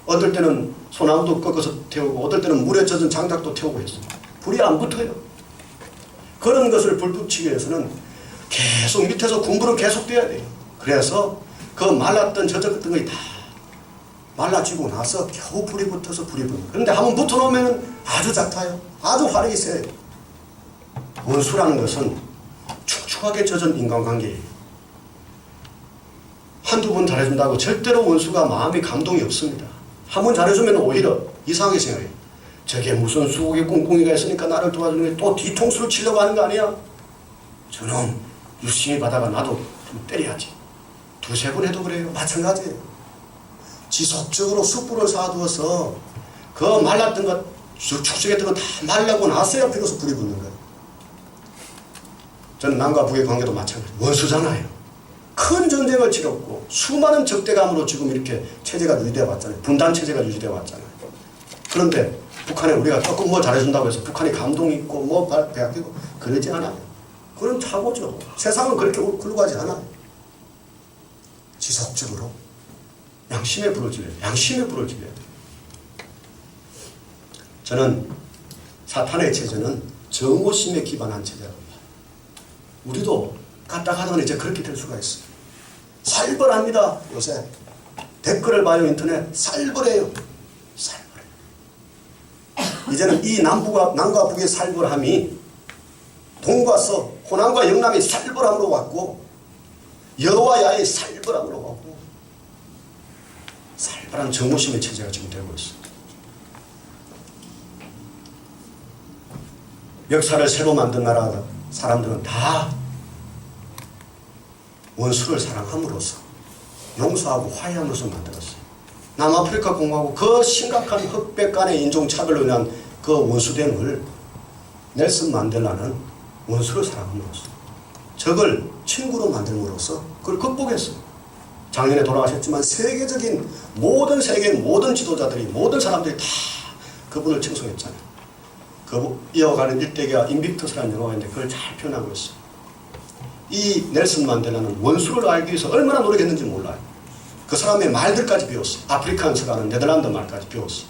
어떨 때는 소나무도 꺾어서 태우고 어떨 때는 물에 젖은 장작도 태우고 했어요. 불이 안 붙어요. 그런 것을 불 붙이기 위해서는 계속 밑에서 공부는 계속돼야 돼요. 그래서 그 말랐던 젖었던 것이 다 말라지고 나서 겨우 불이 붙어서 불이 붙는. 그런데 한번 붙어놓으면 아주 작아요. 아주 화력이 세요. 원수라는 것은 축축하게 젖은 인간관계예요. 한두 번 잘해준다고 절대로 원수가 마음이 감동이 없습니다. 한 번 잘해주면 오히려 이상하게 생각해요. 저게 무슨 수국의 꿍꿍이가 있으니까 나를 도와주는 게 또 뒤통수를 치려고 하는 거 아니야? 저놈 유심히 받아가 나도 좀 때려야지. 두세 번 해도 그래요. 마찬가지예요. 지속적으로 숯불을 쌓아두어서 그 말랐던 것, 축축했던 것 다 말라고 나서야 비로소 불이 붙는 거예요. 저는 남과 북의 관계도 마찬가지예요. 원수잖아요. 큰 전쟁을 치렀고 수많은 적대감으로 지금 이렇게 체제가 유지되어 왔잖아요. 분단 체제가 유지되어 왔잖아요. 그런데 북한에 우리가 조금 뭐 잘해준다고 해서 북한이 감동이 있고 뭐 배합되고 그러지 않아요. 그건 착오죠. 세상은 그렇게 굴러가지 않아요. 지속적으로 양심에 불을 질러요. 양심에 불을 질러요. 저는 사탄의 체제는 정오심에 기반한 체제라고 봐요. 우리도 까딱하다가 이제 그렇게 될 수가 있어요. 살벌합니다. 요새 댓글을 봐요. 인터넷 살벌해요. 살벌해요. 이제는 이 남과 북의 살벌함이 동과 서, 호남과 영남이 살벌함으로 왔고 여와 야의 살벌함으로 왔고 살벌한 정오심의 체제가 지금 되고 있어요. 역사를 새로 만든 나라 사람들은 다 원수를 사랑함으로써 용서하고 화해함으로써 만들었어요. 남아프리카 공화국 그 심각한 흑백 간의 인종차별로 인한 그 원수됨을 넬슨 만델라는 원수를 사랑함으로써 적을 친구로 만들므로써 그걸 극복했어요. 작년에 돌아가셨지만 세계적인 세계 모든 지도자들이 모든 사람들이 다 그분을 칭송했잖아요. 그 이어가는 일대기와 인빅터스라는 영화가 있는데 그걸 잘 표현하고 있어요. 이 넬슨 만델라는 원수를 알기 위해서 얼마나 노력했는지 몰라요. 그 사람의 말들까지 배웠어요. 아프리카언스라는 네덜란드 말까지 배웠어요.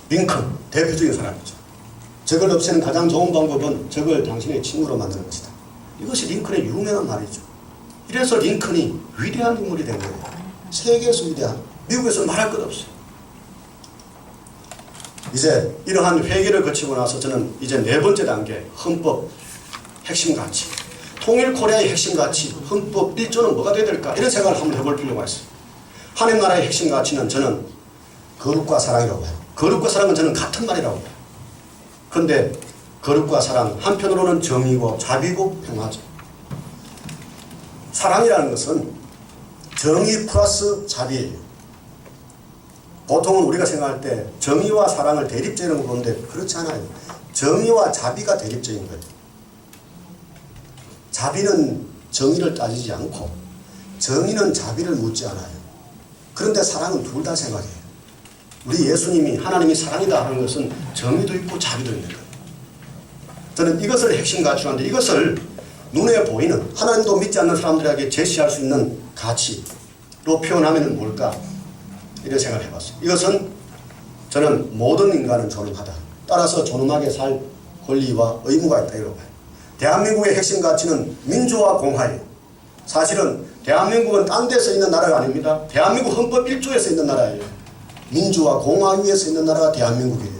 링컨 대표적인 사람이죠. 적을 없애는 가장 좋은 방법은 적을 당신의 친구로 만드는 것이다. 이것이 링컨의 유명한 말이죠. 이래서 링컨이 위대한 인물이 된 거예요. 세계에서 위대한, 미국에서 말할 것 없어요. 이제 이러한 회개를 거치고 나서 저는 이제 네 번째 단계 헌법 핵심 가치, 통일 코리아의 핵심 가치, 헌법 1조는 뭐가 돼야 될까 이런 생각을 한번 해볼 필요가 있어요. 하나님 나라의 핵심 가치는 저는 거룩과 사랑이라고 해요. 거룩과 사랑은 저는 같은 말이라고 해요. 그런데 거룩과 사랑 한편으로는 정의고 자비고 평화죠. 사랑이라는 것은 정의 플러스 자비예요. 보통은 우리가 생각할 때 정의와 사랑을 대립적으로 보는데 그렇지 않아요. 정의와 자비가 대립적인 거예요. 자비는 정의를 따지지 않고 정의는 자비를 묻지 않아요. 그런데 사랑은 둘 다 생각해요. 우리 예수님이 하나님이 사랑이다 하는 것은 정의도 있고 자비도 있는 거예요. 저는 이것을 핵심 가치로 하는데 이것을 눈에 보이는 하나님도 믿지 않는 사람들에게 제시할 수 있는 가치로 표현하면 뭘까? 이런 생각을 해봤어요. 이것은 저는 모든 인간은 존엄하다. 따라서 존엄하게 살 권리와 의무가 있다 이러고 봐요. 대한민국의 핵심 가치는 민주화 공화예요. 사실은 대한민국은 딴 데서 있는 나라가 아닙니다. 대한민국 헌법 1조에서 있는 나라예요. 민주화 공화 위에서 있는 나라가 대한민국이에요.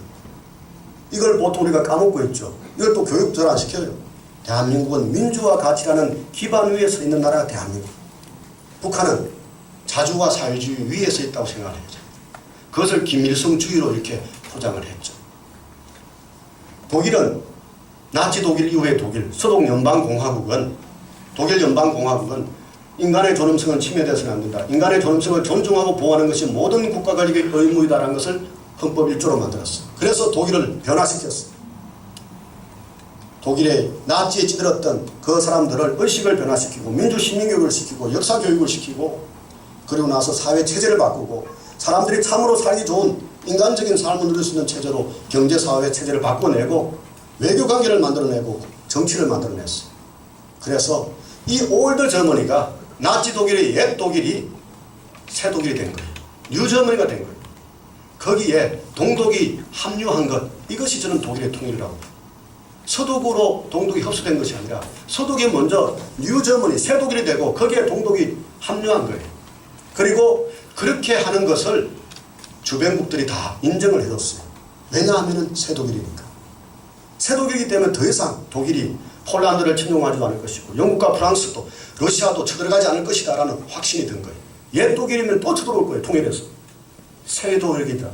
이걸 보통 우리가 까먹고 있죠. 이걸 또 교육 잘 안 시켜요. 대한민국은 민주화 가치라는 기반 위에서 있는 나라가 대한민국. 북한은 자주와 사회주의 위에서 있다고 생각을 했죠. 그것을 김일성주의로 이렇게 포장을 했죠. 독일은 나치 독일 이후의 독일, 서독 연방공화국은 독일 연방공화국은 인간의 존엄성은 침해돼서는 안 된다. 인간의 존엄성을 존중하고 보호하는 것이 모든 국가관리의 의무이다라는 것을 헌법 1조로 만들었어요. 그래서 독일을 변화시켰어요. 독일의 나치에 찌들었던 그 사람들을 의식을 변화시키고 민주시민교육을 시키고 역사교육을 시키고 그리고 나서 사회체제를 바꾸고 사람들이 참으로 살기 좋은 인간적인 삶을 누릴 수 있는 체제로 경제사회 체제를 바꿔내고 외교관계를 만들어내고 정치를 만들어냈어요. 그래서 이 올드 저머니가 나치 독일의 옛 독일이 새 독일이 된 거예요. 뉴 저머니가 된 거예요. 거기에 동독이 합류한 것, 이것이 저는 독일의 통일이라고 봐요. 서독으로 동독이 흡수된 것이 아니라 서독이 먼저 뉴 저머니, 새 독일이 되고 거기에 동독이 합류한 거예요. 그리고 그렇게 하는 것을 주변국들이 다 인정을 해줬어요. 왜냐하면 새 독일이니까. 새 독일이기 때문에 더 이상 독일이 폴란드를 침공하지도 않을 것이고 영국과 프랑스도 러시아도 쳐들어가지 않을 것이다 라는 확신이 든 거예요. 옛 독일이면 또 쳐들어올 거예요. 통일해서. 새 독일이다.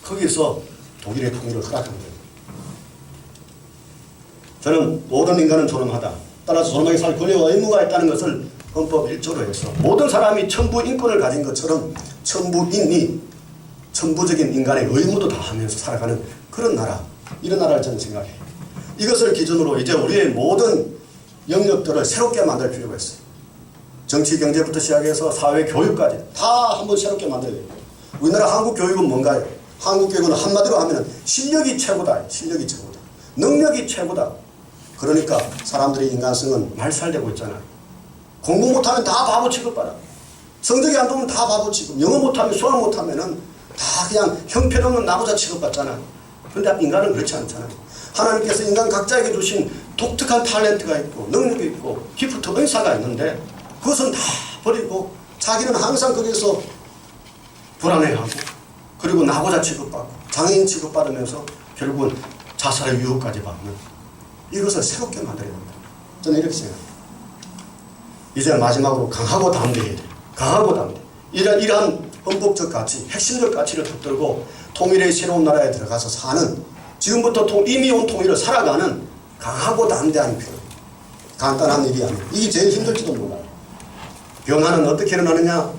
거기서 독일의 통일을 허락한 거예요. 저는 모든 인간은 존엄하다. 따라서 존엄하게 살 권리와 의무가 있다는 것을 헌법 1조로 해서 모든 사람이 천부 인권을 가진 것처럼 천부인이 천부적인 인간의 의무도 다 하면서 살아가는 그런 나라, 이런 나라를 저는 생각해요. 이것을 기준으로 이제 우리의 모든 영역들을 새롭게 만들 필요가 있어요. 정치, 경제부터 시작해서 사회, 교육까지 다 한번 새롭게 만들어야 돼요. 우리나라 한국 교육은 뭔가요? 한국 교육은 한마디로 하면 실력이 최고다. 실력이 최고다. 능력이 최고다. 그러니까 사람들의 인간성은 말살되고 있잖아요. 공부 못하면 다 바보 취급받아. 성적이 안 좋으면 다 바보 취급. 영어 못하면 수학 못하면은 다 그냥 형편없는 나부자 취급받잖아요. 그런데 인간은 그렇지 않잖아요. 하나님께서 인간 각자에게 주신 독특한 탤런트가 있고 능력이 있고 기프트, 은사가 있는데 그것은 다 버리고 자기는 항상 거기서 불안해하고 그리고 나고자 취급받고 장애인 취급받으면서 결국은 자살의 유혹까지 받는, 이것을 새롭게 만들어야 됩니다. 저는 이렇게 생각합니다. 이제 마지막으로 강하고 담대해야 돼요. 강하고 담대. 이러한 헌법적 가치, 핵심적 가치를 붙들고 통일의 새로운 나라에 들어가서 사는, 지금부터 이미 온 통일을 살아가는 강하고 담대한 필요. 간단한 일이 아니에요. 이게 제일 힘들지도 몰라요. 변화는 어떻게 일어나느냐,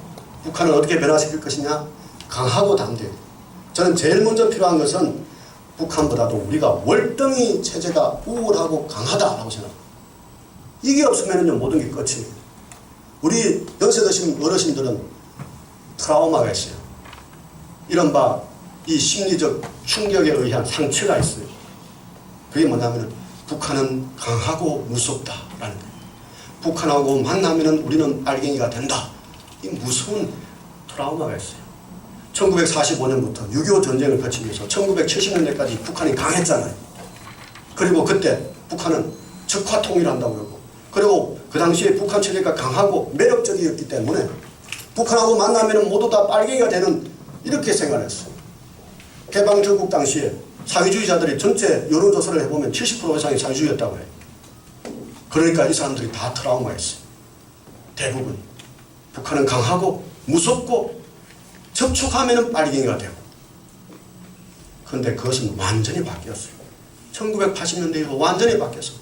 북한을 어떻게 변화시킬 것이냐, 강하고 담대해요. 저는 제일 먼저 필요한 것은 북한보다도 우리가 월등히 체제가 우월하고 강하다라고 생각합니다. 이게 없으면요 모든 게 끝이에요. 우리 연세 드신 어르신들은 트라우마가 있어요. 이른바 이 심리적 충격에 의한 상처가 있어요. 그게 뭐냐면 북한은 강하고 무섭다라는 거예요. 북한하고 만나면 우리는 빨갱이가 된다. 이 무서운 트라우마가 있어요. 1945년부터 6.25 전쟁을 거치면서 1970년대까지 북한이 강했잖아요. 그리고 그때 북한은 적화 통일한다고 그러고, 그리고 그 당시에 북한 체제가 강하고 매력적이었기 때문에 북한하고 만나면 모두 다 빨갱이가 되는, 이렇게 생각했어요. 개방 전국 당시에 사회주의자들이 전체 여론조사를 해보면 70% 이상이 사회주의였다고 해요. 그러니까 이 사람들이 다 트라우마였어요. 대부분. 북한은 강하고 무섭고 접촉하면 빨갱이가 되고. 그런데 그것은 완전히 바뀌었어요. 1980년대 이후 완전히 바뀌었어요.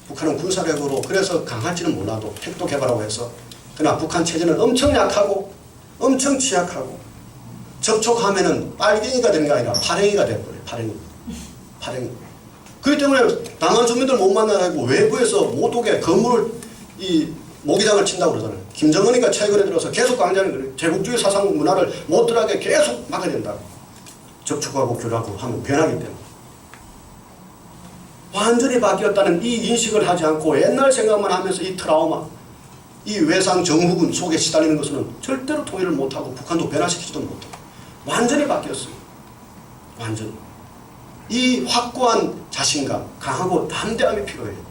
북한은 군사력으로, 그래서 강할지는 몰라도 핵도 개발하고 해서, 그러나 북한 체제는 엄청 약하고 엄청 취약하고 접촉하면은 빨갱이가 되는 게 아니라 파랭이가 돼버려요. 파랭이. 그렇기 때문에 남한 주민들 못 만나고 외부에서 못 오게 건물을 모기장을 친다고 그러잖아요. 김정은이가 최근에 들어서 계속 강조하는 거예요. 제국주의 사상 문화를 못 들어가게 계속 막아야 된다고. 접촉하고 교류하고 하면 변하기 때문에. 완전히 바뀌었다는 이 인식을 하지 않고 옛날 생각만 하면서 이 트라우마, 이 외상 정후군 속에 시달리는 것은 절대로 통일을 못하고 북한도 변화시키지도 못하고 완전히 바뀌었어요. 완전히. 이 확고한 자신감, 강하고 담대함이 필요해요.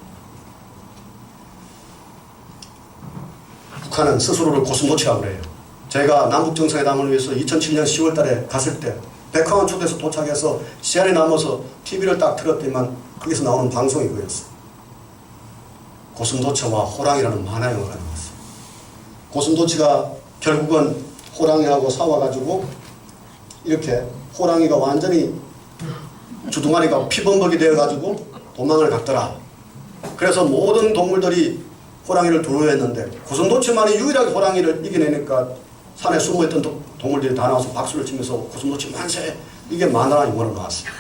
북한은 스스로를 고슴도치라고 그래요. 제가 남북정상회담을 위해서 2007년 10월 달에 갔을 때 백화원 초대해서 도착해서 시간이 남아서 TV를 딱 틀었더니만 거기서 나오는 방송이 그였어요. 고슴도치와 호랑이라는 만화 영화가 나왔어요. 고슴도치가 결국은 호랑이하고 싸워가지고 이렇게 호랑이가 완전히 주둥아리가 피범벅이 되어가지고 도망을 갔더라. 그래서 모든 동물들이 호랑이를 두려워했는데 고슴도치만이 유일하게 호랑이를 이겨내니까 산에 숨어있던 동물들이 다 나와서 박수를 치면서 고슴도치 만세! 이게 만화 영화로 나왔어요.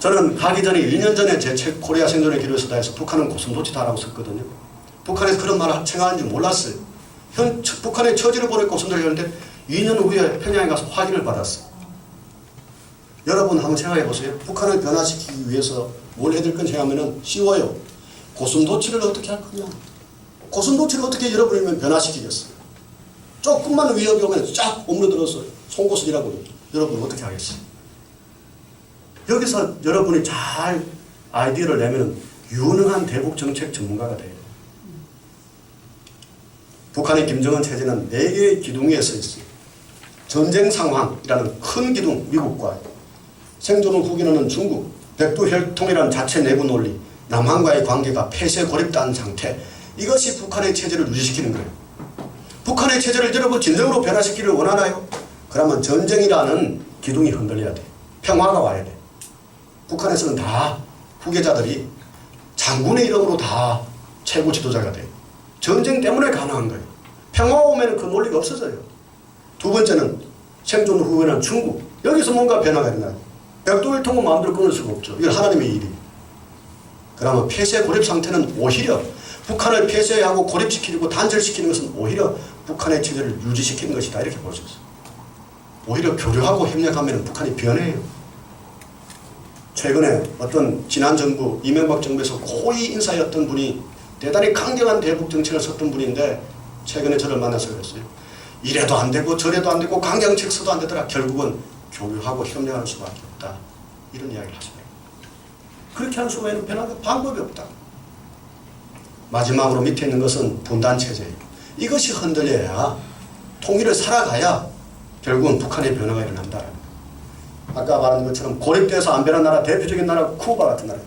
저는 가기 전에 1년 전에 제 책 코리아 생존의 길을 쓰다 해서 북한은 고슴도치다라고 썼거든요. 북한에서 그런 말을 생각하는지 몰랐어요. 북한의 처지를 보니까 고슴도치였는데 2년 후에 평양에 가서 확인을 받았어. 여러분 한번 생각해 보세요. 북한을 변화시키기 위해서 뭘 해야 될 건지 생각하면 쉬워요. 고슴도치를 어떻게 할 거냐. 고슴도치를 어떻게 여러분이면 변화시키겠어요. 조금만 위협이 오면 쫙 오므려들어서 송곳을이라고 여러분 어떻게 하겠어요. 여기서 여러분이 잘 아이디어를 내면 유능한 대북 정책 전문가가 돼요. 북한의 김정은 체제는 4개의 기둥 위에 서 있어요. 전쟁 상황이라는 큰 기둥 미국과 생존을 구경하는 중국, 백두 혈통이라는 자체 내부 논리, 남한과의 관계가 폐쇄 고립된 상태, 이것이 북한의 체제를 유지시키는 거예요. 북한의 체제를 여러분 진정으로 변화시키기를 원하나요? 그러면 전쟁이라는 기둥이 흔들려야 돼. 평화가 와야 돼. 북한에서는 다 후계자들이 장군의 이름으로 다 최고 지도자가 돼요. 전쟁 때문에 가능한 거예요. 평화 오면 그 논리가 없어져요. 두 번째는 생존 후에는 중국. 여기서 뭔가 변화가 일어나요. 백두혈통은 마음대로 끊을 수가 없죠. 이건 하나님의 일이. 그러면 폐쇄 고립 상태는 오히려 북한을 폐쇄하고 고립시키고 단절시키는 것은 오히려 북한의 체제를 유지시키는 것이다. 이렇게 볼 수 있어요. 오히려 교류하고 협력하면 북한이 변해요. 최근에 어떤 지난 정부, 이명박 정부에서 고위 인사였던 분이 대단히 강경한 대북 정책을 썼던 분인데 최근에 저를 만나서 그랬어요. 이래도 안 되고 저래도 안 되고 강경책 써도 안 되더라. 결국은 교류하고 협력하는 수밖에 없다. 이런 이야기를 하십니다. 그렇게 하는 수에는 변화가 방법이 없다. 마지막으로 밑에 있는 것은 분단체제예요. 이것이 흔들려야 통일을 살아가야 결국은 북한의 변화가 일어난다. 아까 말한 것처럼 고립돼서 안 변한 나라 대표적인 나라가 쿠바 같은 나라예요.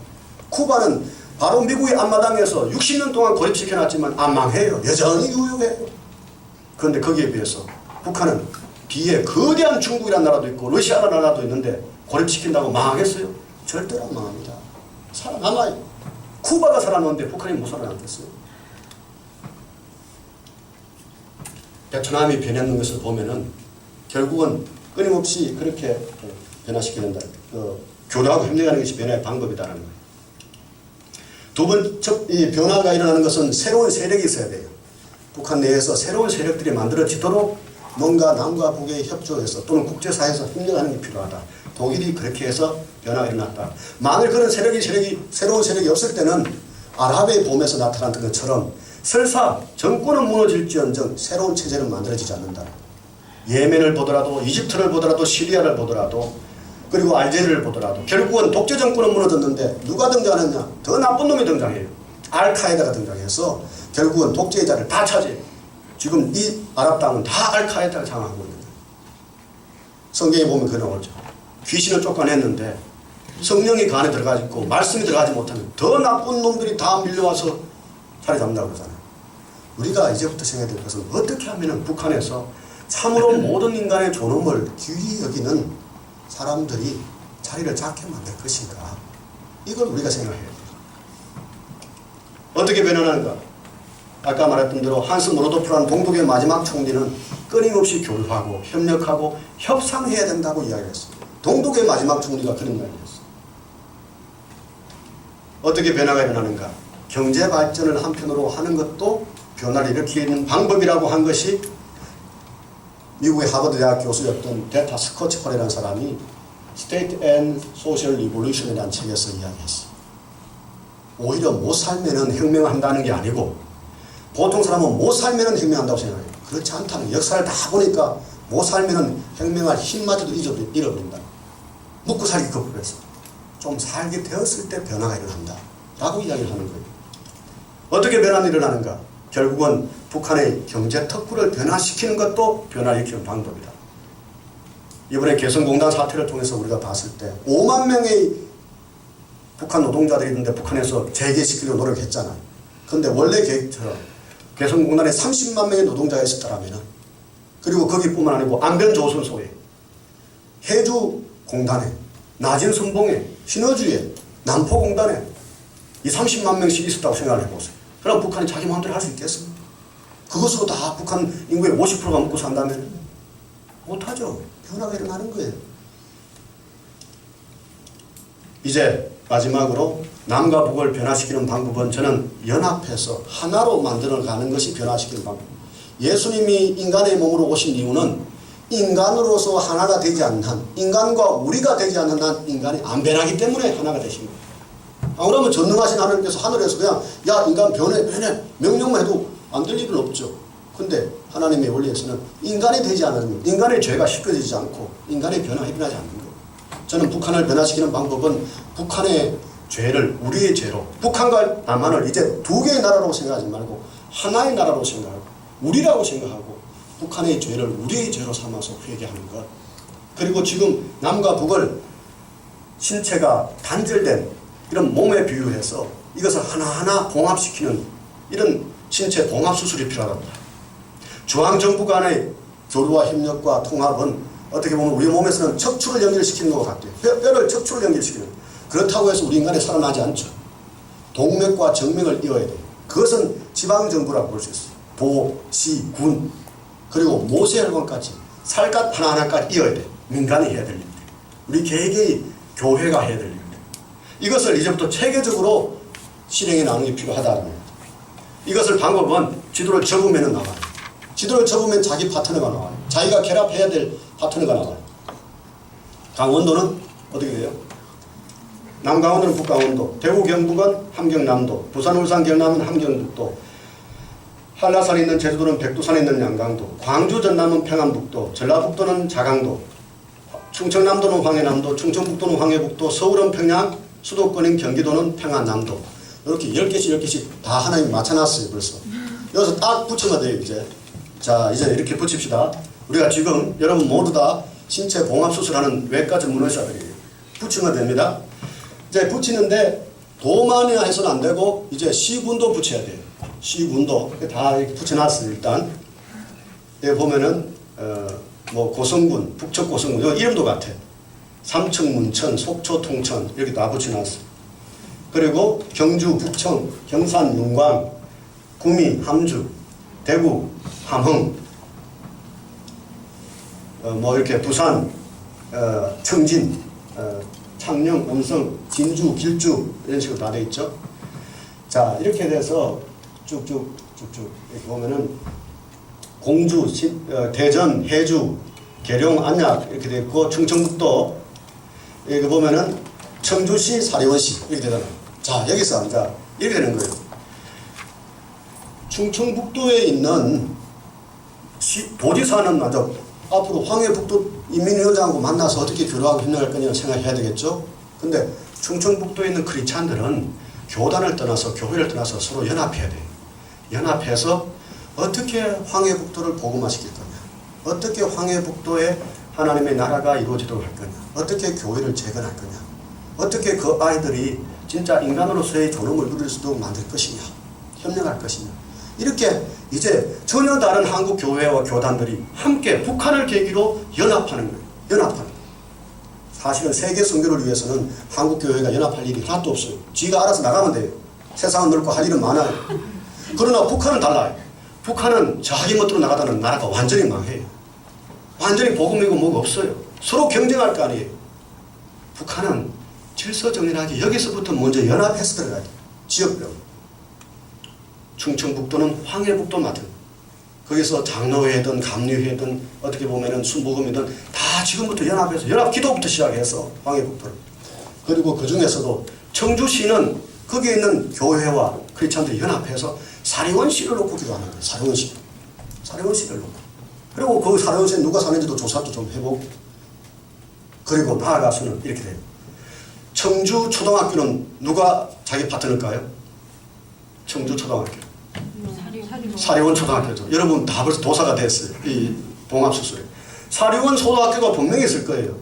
쿠바는 바로 미국의 앞마당에서 60년 동안 고립시켜놨지만 안 망해요. 여전히 유효해요. 그런데 거기에 비해서 북한은 뒤에 거대한 중국이라는 나라도 있고 러시아라는 나라도 있는데 고립시킨다고 망하겠어요? 절대로 안 망합니다. 살아남아요. 쿠바가 살아남는데 북한이 못 살아남겠어요? 베트남이 변했는 것을 보면은 결국은 끊임없이 그렇게 변화시키는다. 교류하고 협력하는 것이 변화의 방법이다라는 거예요. 두 번째, 이 변화가 일어나는 것은 새로운 세력이 있어야 돼요. 북한 내에서 새로운 세력들이 만들어지도록 뭔가 남과 북의 협조해서 또는 국제사회에서 협력하는 게 필요하다. 독일이 그렇게 해서 변화가 일어났다. 만일 그런 새로운 세력이 없을 때는 아랍의 봄에서 나타났던 것처럼 설사 정권은 무너질지언정 새로운 체제는 만들어지지 않는다. 예멘을 보더라도 이집트를 보더라도 시리아를 보더라도 그리고 알제리를 보더라도 결국은 독재 정권은 무너졌는데 누가 등장하느냐? 더 나쁜 놈이 등장해요. 알카에다가 등장해서 결국은 독재의 자리를 다 차지해요. 지금 이 아랍 땅은 다 알카에다가 장악하고 있는 거예요. 성경에 보면 그게 나오죠. 귀신을 쫓아냈는데 성령이 그 안에 들어가 있고 말씀이 들어가지 못하면 더 나쁜 놈들이 다 밀려와서 자리 잡는다고 그러잖아요. 우리가 이제부터 생각해야 될 것은 어떻게 하면 북한에서 참으로 모든 인간의 존엄을 귀히 여기는 사람들이 자리를 잡게 만들 것인가. 이걸 우리가 생각해야 돼요. 어떻게 변화하는가. 아까 말했던 대로 한스 모로도프라는 동독의 마지막 총리는 끊임없이 교류하고 협력하고 협상해야 된다고 이야기했습니다. 동독의 마지막 총리가 그런 이야기했어요. 어떻게 변화가 일어나는가. 경제 발전을 한편으로 하는 것도 변화를 일으키는 방법이라고 한 것이 미국의 하버드 대학 교수였던 데타 스코치콜이라는 사람이 State and Social Revolution이라는 책에서 이야기했어요. 오히려 못 살면은 혁명을 한다는 게 아니고 보통 사람은 못 살면은 혁명한다고 생각해요. 그렇지 않다는 역사를 다 보니까 못 살면은 혁명할 힘마저도 잃어버린다. 먹고 살기 급급해서 좀 살게 되었을 때 변화가 일어난다 라고 이야기를 하는 거예요. 어떻게 변화가 일어나는가? 결국은 북한의 경제 특구를 변화시키는 것도 변화를 일으키는 방법이다. 이번에 개성공단 사태를 통해서 우리가 봤을 때 5만 명의 북한 노동자들이 있는데 북한에서 재개시키려고 노력했잖아요. 그런데 원래 계획처럼 개성공단에 30만 명의 노동자가 있었다면 그리고 거기뿐만 아니고 안변조선소에 해주공단에 나진선봉에 신어주에 남포공단에 이 30만 명씩 있었다고 생각을 해보세요. 그럼 북한이 자기 마음대로 할 수 있겠습니까? 그것으로 다 북한 인구의 50%가 먹고 산다면 못하죠. 변화가 일어나는 거예요. 이제 마지막으로 남과 북을 변화시키는 방법은 저는 연합해서 하나로 만들어가는 것이 변화시키는 방법. 예수님이 인간의 몸으로 오신 이유는 인간으로서 하나가 되지 않는 한, 인간과 우리가 되지 않는 한 인간이 안 변하기 때문에 하나가 되신 거예요. 안 그러면 전능하신 하나님께서 하늘에서 그냥 야 인간 변해 명령만 해도 안 될 일은 없죠. 근데 하나님의 원리에서는 인간이 되지 않으면 인간의 죄가 씻겨지지 않고 인간의 변화가 일어나지 않는 거예요. 저는 북한을 변화시키는 방법은 북한의 죄를 우리의 죄로, 북한과 남한을 이제 두 개의 나라로 생각하지 말고 하나의 나라로 생각하고 우리라고 생각하고 북한의 죄를 우리의 죄로 삼아서 회개하는 것. 그리고 지금 남과 북을 신체가 단절된 이런 몸에 비유해서 이것을 하나하나 봉합시키는 이런 신체 봉합수술이 필요하답니다. 중앙정부 간의 교류와 협력과 통합은 어떻게 보면 우리 몸에서는 척추를 연결시키는 것 같아요. 뼈를 척추를 연결시키는. 그렇다고 해서 우리 인간이 살아나지 않죠. 동맥과 정맥을 이어야 돼요. 그것은 지방정부라고 볼 수 있어요. 도, 시, 군, 그리고 모세혈관까지 살갗 하나하나까지 이어야 돼요. 민간이 해야 될 일들. 우리 개개의 교회가 해야 될 일들. 이것을 이제부터 체계적으로 실행해 나가는 게 필요하다는 겁니다. 이것을 방법은 지도를 접으면 나와요. 지도를 접으면 자기 파트너가 나와요. 자기가 결합해야 될 파트너가 나와요. 강원도는 어떻게 돼요? 남강원도는 북강원도, 대구 경북은 함경남도, 부산 울산 경남은 함경북도, 한라산에 있는 제주도는 백두산에 있는 양강도, 광주 전남은 평안북도, 전라북도는 자강도, 충청남도는 황해남도, 충청북도는 황해북도, 서울은 평양, 수도권인 경기도는 평안남도. 이렇게 10개씩 10개씩 다 하나님 맞춰놨어요. 벌써 여기서 딱 붙이면 돼요. 이제 자 이제 이렇게 붙입시다. 우리가 지금 여러분 모두 다 신체 봉합수술하는 외과 전문의사들이에요. 붙이면 됩니다. 이제 붙이는데 도만 해서는 안 되고 이제 시군도 붙여야 돼요. 시군도 다 이렇게 붙여놨어요. 일단 여기 보면은 뭐 고성군, 북측 고성군, 여기 이름도 같아. 삼척, 문천, 속초, 통천 이렇게 다 붙여놨어요. 그리고 경주, 북청, 경산, 윤광, 구미, 함주, 대구, 함흥, 뭐 이렇게 부산, 청진, 창녕, 음성, 진주, 길주 이런 식으로 다 돼 있죠. 자 이렇게 돼서 쭉쭉 이렇게 보면은 공주, 대전, 해주, 계룡, 안약 이렇게 돼 있고 충청북도 여기 보면은 청주시, 사리원시 이렇게 되잖아요. 자 여기서 이제 이렇게 되는 거예요. 충청북도에 있는 도지사는 먼저 앞으로 황해북도 인민위원장하고 만나서 어떻게 교류하고 협력할 거냐 생각해야 되겠죠. 근데 충청북도에 있는 크리스찬들은 교단을 떠나서 교회를 떠나서 서로 연합해야 돼요. 연합해서 어떻게 황해북도를 복음화시킬 거냐, 어떻게 황해북도에 하나님의 나라가 이루어지도록 할 거냐, 어떻게 교회를 재건할 거냐, 어떻게 그 아이들이 진짜 인간으로서의 존엄을 누릴 수 있도록 만들 것이냐, 협력할 것이냐. 이렇게 이제 전혀 다른 한국 교회와 교단들이 함께 북한을 계기로 연합하는 거예요. 연합하는 거예요. 사실은 세계 선교를 위해서는 한국 교회가 연합할 일이 하나도 없어요. 지가 알아서 나가면 돼요. 세상은 넓고 할 일은 많아요. 그러나 북한은 달라요. 북한은 자기 멋대로 나가다는 나라가 완전히 망해요. 완전히 복음이고 뭐가 없어요. 서로 경쟁할 거 아니에요. 북한은 질서정연하게 여기서부터 먼저 연합해서 들어가야 돼요. 지역별로. 충청북도는 황해북도 맡은, 거기서 장로회든 감리회든 어떻게 보면은 순복음이든 다 지금부터 연합해서 연합기도부터 시작해서 황해북도를. 그리고 그 중에서도 청주시는 거기에 있는 교회와 크리스찬들이 연합해서 사리원시를 놓고 기도하는 거예요. 사리원시. 사리원시를 놓고. 그리고 그 사리원시에 누가 사는지도 조사도 좀 해보고. 그리고 나아가서는 이렇게 돼요. 청주 초등학교는 누가 자기 파트너일까요? 청주 초등학교. 사리원 초등학교죠. 여러분 다 벌써 도사가 됐어요. 이 봉합수술에. 사리원 초등학교가 분명히 있을 거예요.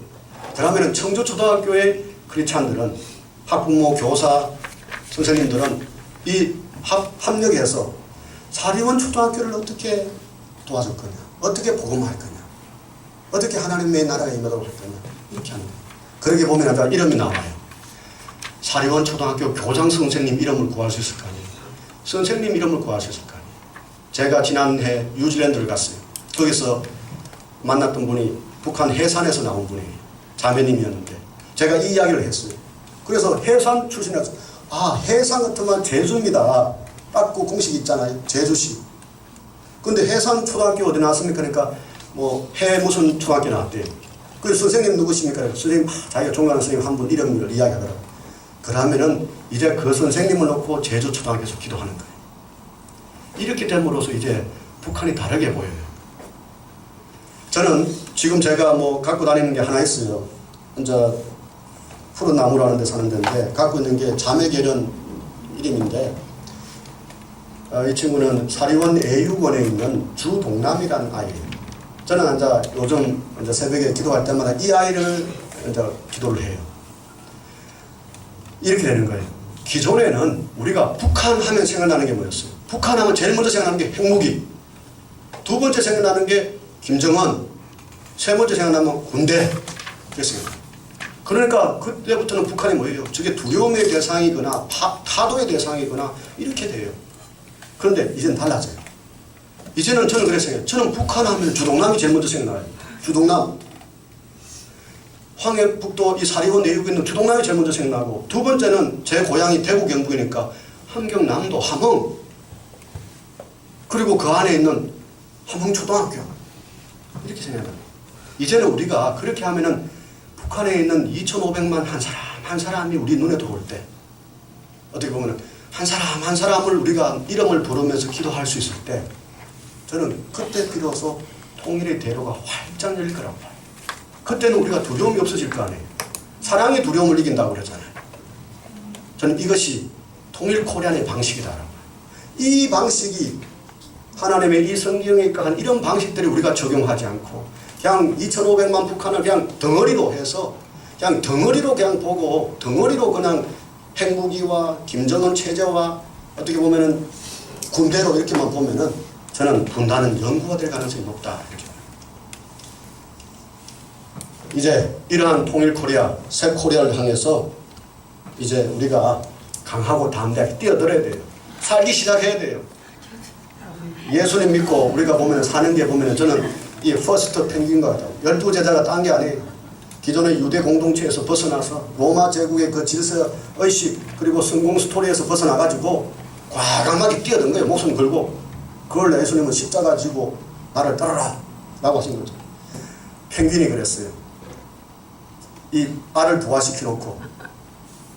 그러면 청주 초등학교의 크리스찬들은 학부모, 교사, 선생님들은 이 합력해서 사리원 초등학교를 어떻게 도와줄 거냐, 어떻게 복음할 거냐, 어떻게 하나님의 나라가 임하도록 할 거냐, 이렇게 하는 거예요. 그러게 보면 이름이 나와요. 사리원 초등학교 교장 선생님 이름을 구할 수 있을 거 아니에요. 선생님 이름을 구할 수 있을 거 아니에요. 제가 지난해 뉴질랜드를 갔어요. 거기서 만났던 분이 북한 해산에서 나온 분이에요. 자매님이었는데 제가 이 이야기를 했어요. 그래서 해산 출신이라서 해산 같으면 제주입니다. 딱 그 공식이 있잖아요. 제주시. 근데 해산 초등학교 어디 나왔습니까? 그러니까 뭐 해 무슨 중학교 나왔대요. 그 선생님 누구십니까? 선생님 자기가 존경하는 선생님 한 분 이름을 이야기하더라고. 그러면은 이제 그 선생님을 놓고 제주 초등학교에서 기도하는 거예요. 이렇게 됨으로써 이제 북한이 다르게 보여요. 저는 지금 제가 뭐 갖고 다니는 게 하나 있어요. 이제 푸른 나무라는 데 사는 데인데 갖고 있는 게 자매결연 이름인데 이 친구는 사리원 애육원에 있는 주동남이라는 아이예요. 저는 이제 요즘 이제 새벽에 기도할 때마다 이 아이를 이제 기도를 해요. 이렇게 되는 거예요. 기존에는 우리가 북한 하면 생각나는 게 뭐였어요? 북한 하면 제일 먼저 생각나는 게 핵무기, 두 번째 생각나는 게 김정은, 세 번째 생각나면 군대. 그랬어요. 그러니까 그때부터는 북한이 뭐예요? 저게 두려움의 대상이거나 타도의 대상이거나 이렇게 돼요. 그런데 이제는 달라져요. 이제는 저는 그랬어요. 저는 북한 하면 주동남이 제일 먼저 생각나요. 주동남. 황해북도 이 사리원 내륙에 있는 주동남이 제일 먼저 생각나고, 두 번째는 제 고향이 대구 경북이니까 함경남도 함흥, 그리고 그 안에 있는 함흥초등학교, 이렇게 생각나요. 이제는 우리가 그렇게 하면은 북한에 있는 2,500만 한 사람이 우리 눈에 들어올 때, 어떻게 보면은 한 사람 한 사람을 우리가 이름을 부르면서 기도할 수 있을 때, 저는 그때 비로소 통일의 대로가 활짝 열릴 거라고 봐요. 그때는 우리가 두려움이 없어질 거 아니에요. 사랑이 두려움을 이긴다고 그러잖아요. 저는 이것이 통일 코리안의 방식이다라고 봐요. 이 방식이 하나님의 이 성경에 있는 이런 방식들이 우리가 적용하지 않고 그냥 2,500만 북한을 그냥 덩어리로 해서 그냥 덩어리로 그냥 보고 덩어리로 그냥 핵무기와 김정은 체제와 어떻게 보면은 군대로 이렇게만 보면은 저는 분단은 연구가 될 가능성이 높다 이렇게 봐요. 이제 이러한 통일 코리아, 새 코리아를 향해서 이제 우리가 강하고 담대하게 뛰어들어야 돼요. 살기 시작해야 돼요. 예수님 믿고 우리가 보면 사는 게 보면 저는 이 퍼스트 펭귄과 같아요. 12제자가 딴 게 아니에요. 기존의 유대 공동체에서 벗어나서 로마 제국의 그 질서 의식 그리고 성공 스토리에서 벗어나가지고 과감하게 뛰어든 거예요. 목숨 걸고. 그걸 예수님은 십자가 지고 나를 따르라 라고 하신 거죠. 펭귄이 그랬어요. 이 알을 부화시켜놓고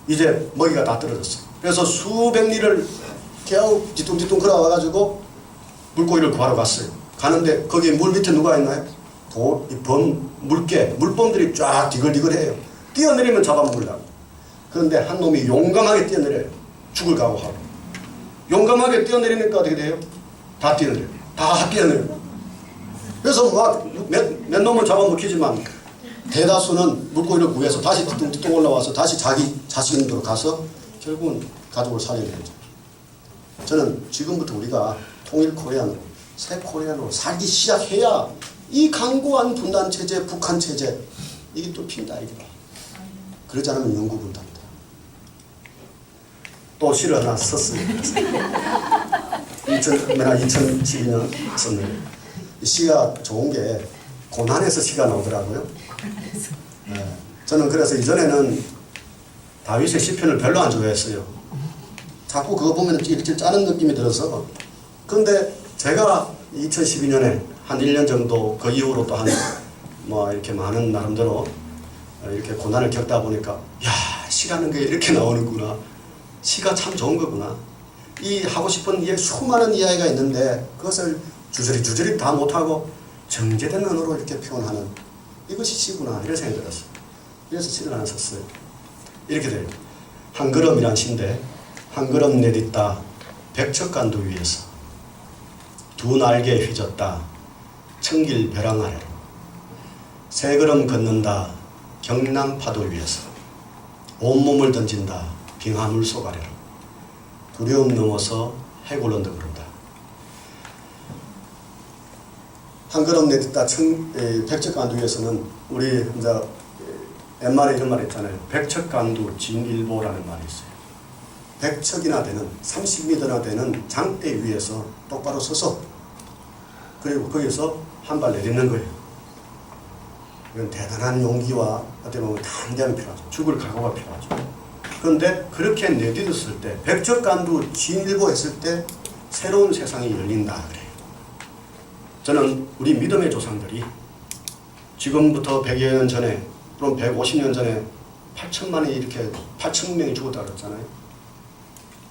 이제 먹이가 다 떨어졌어요. 그래서 수백 리를 겨우 뒤뚱뒤뚱 걸어와가지고 물고기를 구하러 갔어요. 가는데 거기 물 밑에 누가 있나요? 물범들이 쫙 디글디글해요. 뛰어내리면 잡아먹으려고. 그런데 한 놈이 용감하게 뛰어내려요. 죽을 각오하고. 용감하게 뛰어내리니까 어떻게 돼요? 다 뛰어내려요. 다 뛰어내려요. 그래서 막 몇 놈은 잡아먹히지만 대다수는 물고기를 구해서 다시 뒤뚱뒤뚱 올라와서 다시 자기 자신으로 가서 결국은 가족을 살려내죠. 저는 지금부터 우리가 통일 코리안으로 새 코리안으로 살기 시작해야 이 강고한 분단 체제, 북한 체제 이게 또 핀다 이게. 그러지 않으면 영구 분단이다. 또 시를 하나 썼어요. 2012년 썼는데 이 시가 좋은 게 고난에서 시가 나오더라고요. 네. 저는 그래서 이전에는 다윗의 시편을 별로 안 좋아했어요. 자꾸 그거 보면 이렇게 짜는 느낌이 들어서. 그런데 제가 2012년에 한 1년 정도 그 이후로 또 한 뭐 이렇게 많은 나름대로 이렇게 고난을 겪다 보니까 야, 시라는 게 이렇게 나오는구나. 시가 참 좋은 거구나. 이 하고 싶은 수많은 이야기가 있는데 그것을 주저리 다 못하고 정제된 언어로 이렇게 표현하는 이것이 시구나 이런 생각이 들었어요. 그래서 시를 하나 썼어요. 이렇게 돼요. 한 걸음이란 시인데 한 걸음 내딛다 백척간도 위에서 두 날개 휘젓다 청길 벼랑 아래로 세 걸음 걷는다 경남 파도 위에서 온몸을 던진다 빙하물 속 아래로 두려움 넘어서 해골 언덕 오른다. 한 걸음 내딛다 백척간도 위에서는 우리 이제 옛말에 이런 말 있잖아요. 백척간도 진일보라는 말이 있어요. 100척이나 되는 30m나 되는 장대 위에서 똑바로 서서 그리고 거기서 한 발 내딛는 거예요. 이건 대단한 용기와 어떻게 보면 담대함이 필요하죠. 죽을 각오가 필요하죠. 그런데 그렇게 내딛었을 때 백척간도 진일보 했을 때 새로운 세상이 열린다 그래요. 저는 우리 믿음의 조상들이 지금부터 100여 년 전에 그럼 150년 전에 8천만이 이렇게 8천 명이 죽었다 그랬잖아요.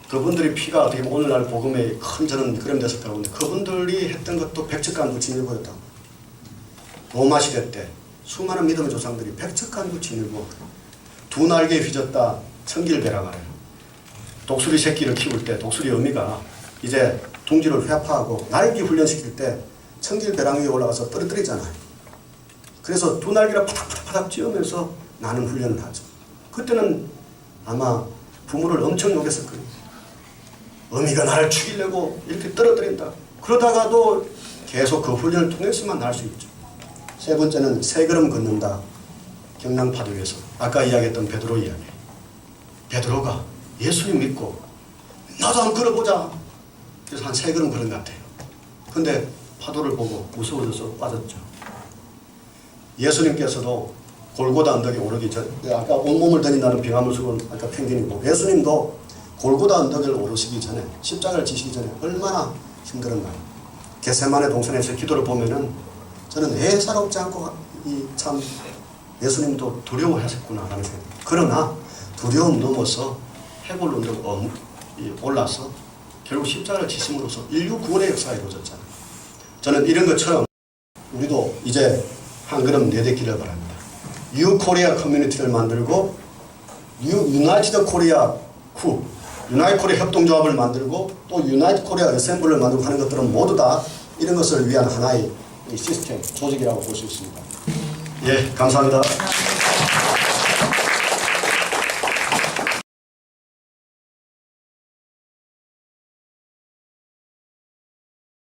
그분들의 피가 어떻게 보면 오늘날 복음에 큰 저는 그런 데서 들어오는데 그분들이 했던 것도 백척간구 진일보였다. 로마 시대 때 수많은 믿음의 조상들이 백척간구 진일보 두 날개에 휘졌다 청길배라가래요. 독수리 새끼를 키울 때 독수리 어미가 이제 둥지를 회파하고 날개 훈련시킬 때 청길배랑 위에 올라가서 떨어뜨리잖아요. 그래서 두 날개를 파닥파닥 찧으면서 나는 훈련을 하죠. 그때는 아마 부모를 엄청 욕했을 거예요. 어미가 나를 죽이려고 이렇게 떨어뜨린다. 그러다가도 계속 그 훈련을 통해서만 날 수 있죠. 세 번째는 세 걸음 걷는다. 경낭파도 위에서 아까 이야기했던 베드로 이야기. 베드로가 예수님 믿고 나도 한번 걸어보자. 그래서 한 세 걸음 걸은 것 같아요. 근데 파도를 보고 무서워져서 빠졌죠. 예수님께서도 골고다 언덕에 오르기 전, 아까 온몸을 다닌다는 빙하물술은 아까 펭귄이고, 예수님도 골고다 언덕을 오르시기 전에, 십자가를 지시기 전에 얼마나 힘들었나요? 겟세마네 동산에서 기도를 보면은 저는 애사롭지 않고 참 예수님도 두려워하셨구나라는 생각. 그러나 두려움 넘어서 해골 언덕 올라서 결국 십자가를 지심으로써 인류 구원의 역사가 이루어졌잖아요. 저는 이런 것처럼 우리도 이제 한 걸음 내딛기를 바랍니다. 뉴 코리아 커뮤니티를 만들고 유나이티드 코리아 후 유나이트 코리아 협동조합을 만들고 또 유나이트 코리아 어셈블을 만들고 하는 것들은 모두 다 이런 것을 위한 하나의 시스템, 조직이라고 볼 수 있습니다. 예, 감사합니다.